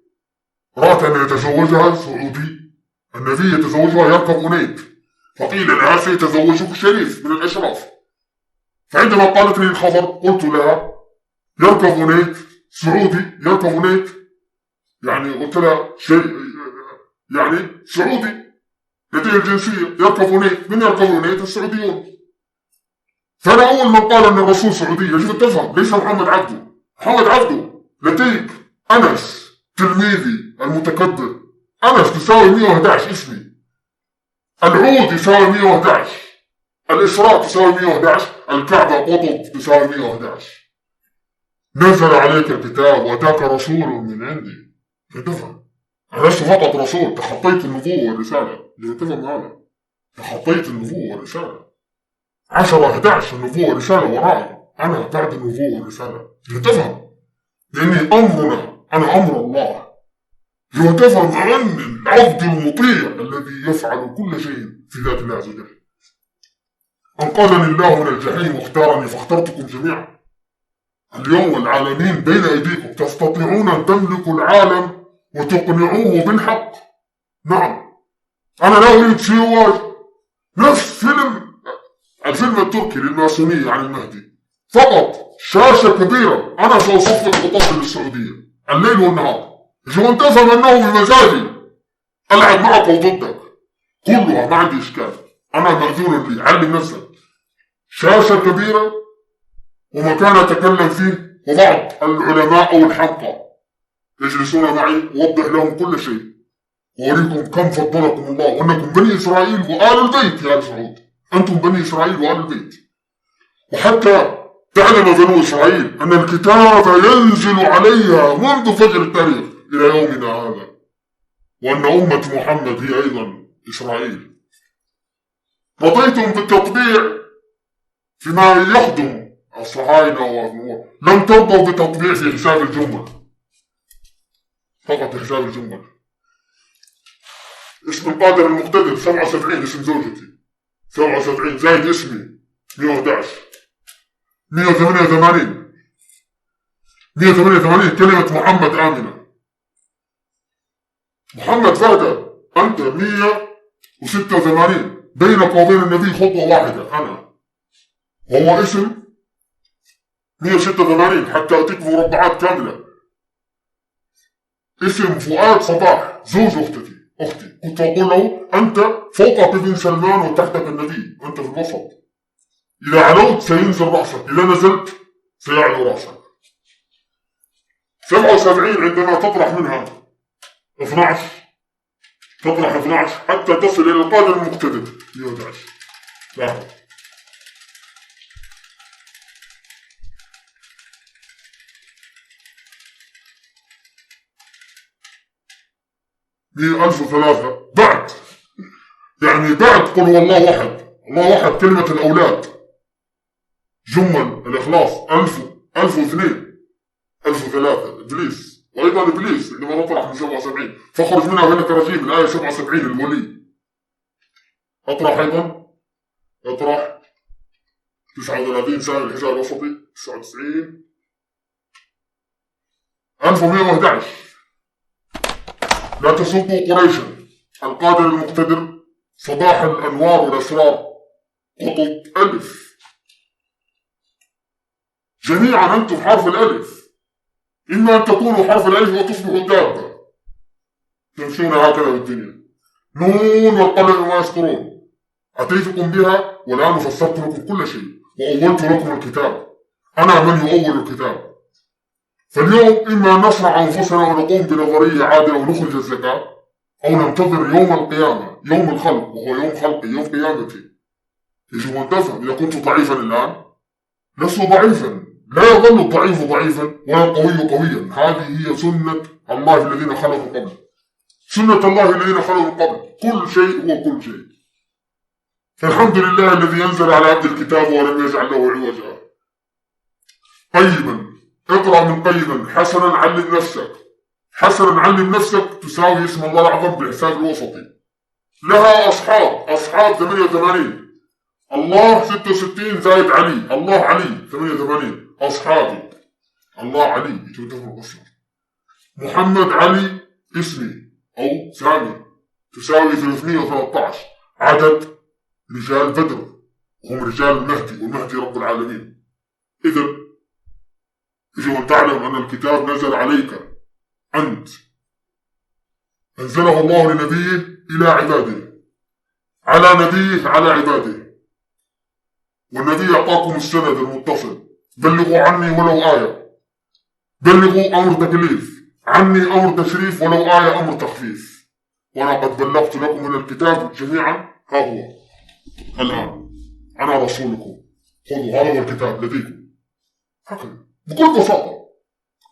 رأت أن يتزوجها سعودي، النبي يتزوجها يركب أنيت، فقيل لها سيتزوجك شريف من الأشراف. فعندما قالت لي الخبر قلت لها يركب أنيت، سعودي يركب أنيت، يعني قلت لها شيء يعني سعودي لديه الجنسية يركب أنيت. من يركب أنيت؟ السعوديون. فأنا أول من قال أن الرسول سعودي يجب أن تفهم، ليس محمد عبده. محمد عبده لديك أنس تلميذي المتكبر، أنس تساوي 111 اسمي، العود يساوي 111، الإسراء تساوي 111، الكعبة قطب تساوي 111. نزل عليك الكتاب وأتاك رسول من عندي لتفهم. أنا لست فقط رسول، تخطيت النبوة والرسالة لتفهم هذا. تخطيت النبوة والرسالة 10 11 النبوة والرسالة وراي، أنا بعد النبوة والرسالة لتفهم. لأني أمرنا أنا أمر الله، لتفهم أن العبد المطيع الذي يفعل كل شيء في ذات الله عز وجل. أنقذني الله من الجحيم واختارني فاخترتكم جميعا. اليوم العالمين بين أيديكم، تستطيعون أن تملكوا العالم وتقنعوه بالحق. نعم، أنا لا أريد سواج نفس الفيلم التركي للماسونية عن المهدي، فقط شاشة كبيرة أنا سأصفق خططي للسعودية الليل والنهار. يجب أن تفهم أنه بمزاجي ألعب معك وضدك كلها، ما عندي إشكال، أنا مأذون لي، علم نفسك. شاشة كبيرة ومكان أتكلم فيه، وبعض العلماء أو الحمقى يجلسون معي ووضح لهم كل شيء، وأريكم كم فضلكم الله، وأنكم بني إسرائيل وآل البيت يا سعود، أنتم بني إسرائيل وآل البيت. وحتى تعلم بنو إسرائيل أن الكتاب ينزل عليها منذ فجر التاريخ إلى يومنا هذا، وأن أمة محمد هي أيضا إسرائيل. رضيتم بالتطبيع فيما يخدم الصهاينة، لم ترضوا بالتطبيع في حساب الجمل، فقط حساب الجمل. اسم القادر المقتدر 77 اسم زوجتي، 77 زائد اسمي 111، 188 كلمة محمد آمنة. محمد فهد أنت 186، بينك وبين النبي خطوة واحدة أنا، وهو اسم 186 حتى أتيك مربعات كاملة. اسم فؤاد صباح زوج أختي، كنت أقول له أنت فوقك ابن سلمان وتحتك النبي، أنت في الوسط، إذا علوت سينزل رأسك، إذا نزلت سيعلو رأسك. 77 عندما تطرح منها 12 تطرح 12 حتى تصل إلى القادر المقتدر 111. لاحظ 1003 بعد، يعني بعد قل هو الله أحد الله واحد. كلمة الأولاد جمل الإخلاص 1000 1002 1003 إبليس، وأيضا إبليس عندما نطرح من 77 فاخرج منها بينك رجيم الآية 77 الولي. أطرح أيضا أطرح 39 سائل الحجاب الوسطي 99 1111 لا تسوقوا قريشا القادر المقتدر صباح الأنوار والأسرار قطط ألف. جميعا أنتم حرف الألف، إما أن تكونوا حرف الألف وتصبحوا دابة تمشون هكذا بالدنيا. نون والقلم وما يسطرون أتيتكم بها والآن فسرت لكم كل شيء وأولت لكم الكتاب. أنا من يؤول الكتاب. فاليوم إما أن نصنع أنفسنا ونقوم بنظرية عادلة ونخرج الزكاة، أو ننتظر يوم القيامة، يوم الخلق وهو يوم خلقي يوم قيامتي. يجب أن تفهم إذا كنت ضعيفا الآن لست ضعيفا، لا يظل الضعيف ضعيفا ولا القوي قويا. هذه هي سنة الله الذين خلقوا قبل، سنة الله الذين خلقوا قبل. كل شيء هو كل شيء. فالحمد لله الذي ينزل على عبد الكتاب ولم يجعل له عوجا. قيما اقرأ من قيما حسنا علم نفسك. حسنا علم نفسك تساوي اسم الله الأعظم بالحساب الوسطي. لها أصحاب 88. الله 66 زائد علي، الله علي 88 أصحابي. الله علي يتوتهم البصر. محمد علي اسمي أو سامي تساوي 313 عدد رجال بدر، هم رجال المهدي والمهدي رب العالمين. إذا يجب أن تعلم أن الكتاب نزل عليك أنت، أنزله الله لنبيه إلى عباده، على نبيه على عباده. والنبي أعطاكم السند المتصل. بلغوا عني ولو آية. بلغوا أمر تكليف، عني أمر تشريف، ولو آية أمر تخفيف. وأنا قد بلغت لكم من الكتاب جميعا. ها هو الآن أنا رسولكم، خذوا هذا الكتاب لديكم. هكذا بكل بساطة.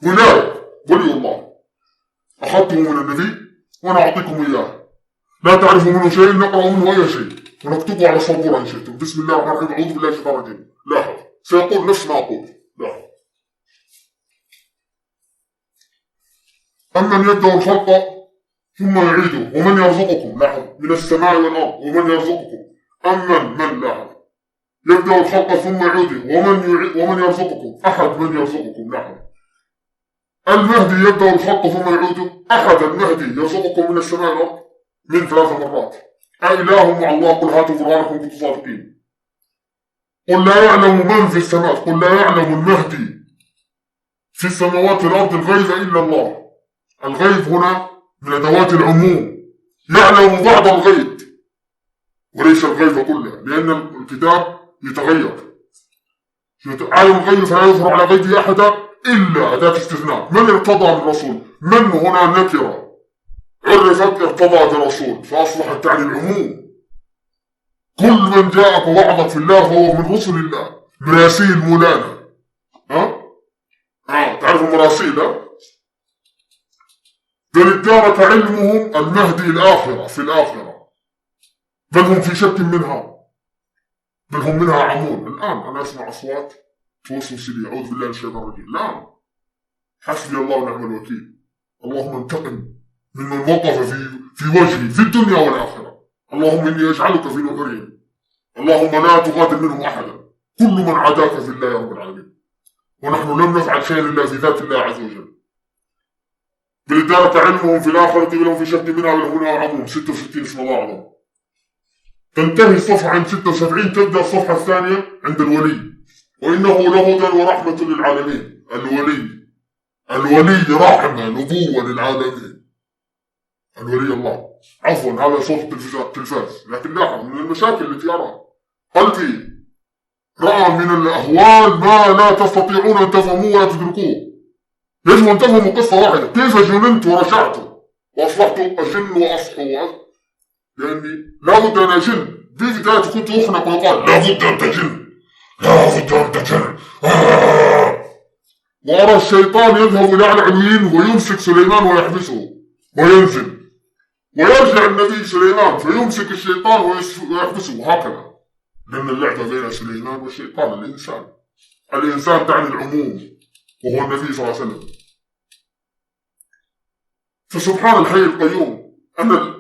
ولاية ولي الله أخذته من النبي وأنا أعطيكم إياه. لا تعرفوا منه شيء نقرأ منه أي شيء ونكتبه على سبورة إن شئتم. بسم الله الرحمن الرحيم. أعوذ بالله من الشيطان الرجيم. لاحظ سيقول نفس ما أقول. لاحظ أمن يبدأ الخلق ثم يعيده ومن يرزقكم. لاحظ من السماء والأرض ومن يرزقكم. من لاحظ يبدأ الخلق ثم يعيده ومن يرزقكم. أحد من يرزقكم. لاحظ المهدي يبدأ الخلق ثم يعيده. أحد المهدي يرزقكم من السماء والأرض من 3 مرات. أإله مع الله؟ قل هاتوا برهانكم كنتم صادقين. قل لا يعلم من في السماء، قل لا يعلم المهدي في السماوات والأرض الغيب إلا الله. الغيب هنا من أدوات العموم. يعلم بعض الغيب وليس الغيب كله، لأن الكتاب يتغير. عالم الغيب فلا يظهر على غيبه أحدا إلا أداة استثناء. من ارتضى من رسول؟ من هنا نكرة عرفت ارتضى برسول فأصبحت تعني العموم. كل من جاءك ووعظك في الله فهو من رسل الله. مراسيل مولانا. تعرف المراسيل؟ بل ادارك علمهم المهدي الآخرة في الآخرة، بل هم في شك منها، بل هم منها عمون. الآن أنا أسمع أصوات توسوس لي أعوذ بالله من الشيطان الرجيم. لا، حسبي الله ونعم الوكيل. اللهم انتقم ممن وقف في وجهي في الدنيا والآخرة. اللهم إني أجعلك في نحورهم. اللهم لا تغادر منهم أحدا. كل من عاداك في الله يا رب العالمين. ونحن لم نفعل شيئا إلا في ذات الله عز وجل. بل ادارك علمهم في الآخرة بل هم في شك منها بل هم عموم. 66 اسم الله أعظم. تنتهي الصفحة عند 76 تبدأ الصفحة الثانية عند الولي. وإنه لهدى ورحمة للعالمين. الولي رحمة نبوة للعالمين. الولي الله. عفوا هذا صوت التلفاز، لكن لاحظ من المشاكل التي أراها قلبي رأى من الأهوال ما لا تستطيعون أن تفهموه ولا تدركوه. يجب أن تفهموا قصة واحدة، كيف جننت ورجعت وأصبحت أجن وأصحو. لأني لا بد أن أجن. في بداية كنت أخنق ويقال لا بد أن تجن، لا بد أن تجن. وأرى الشيطان يذهب إلى العلويين ويمسك سليمان ويحبسه وينزل، ويرجع النبي سليمان فيمسك الشيطان ويحبسه، هكذا لأن اللعبة بين سليمان والشيطان الإنسان. الإنسان تعني العموم وهو النبي صلى الله عليه وسلم. فسبحان الحي القيوم أنا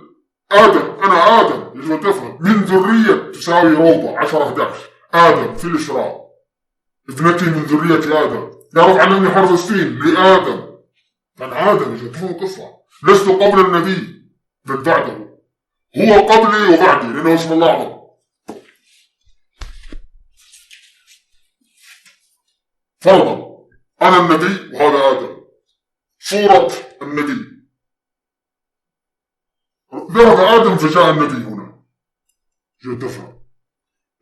آدم يجب أن تفهم من ذرية تساوي روضة 10-11 آدم في الإسراء، ابنتي من ذرية آدم، يا رب علمني حرف السين لآدم. أنا آدم يجب أن تفهم القصة، لست قبل النبي بل بعده، هو قبلي وبعدي لأنه اسم الله أعظم. فرضا أنا النبي وهذا آدم، صورة النبي، ذهب آدم فجاء النبي هنا. يجب تفهم.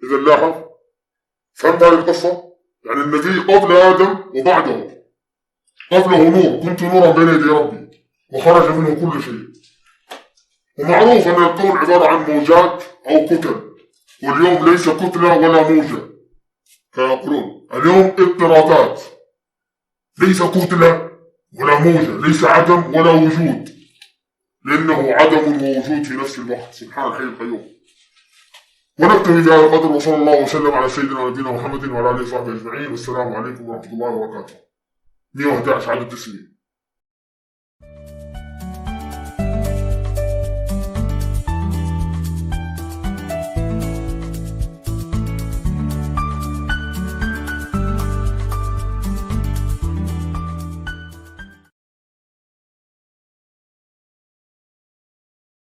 إذا لاحظ، فهمت هذه القصة؟ يعني النبي قبل آدم وبعده، قبله نور، كنت نورا بين يدي ربي وخرج منه كل شيء. ومعروف أن الكون عبارة عن موجات أو كتل، واليوم ليس كتلة ولا موجة كما يقولون، اليوم اضطرابات، ليس كتلة ولا موجة، ليس عدم ولا وجود، لأنه عدم ووجود في نفس الوقت. سبحان الحي القيوم. ونكتفي بهذا القدر، وصلى الله وسلم على سيدنا ونبينا محمد وعلى آله وصحبه أجمعين، والسلام عليكم ورحمة الله وبركاته. 111 عدد تسليم.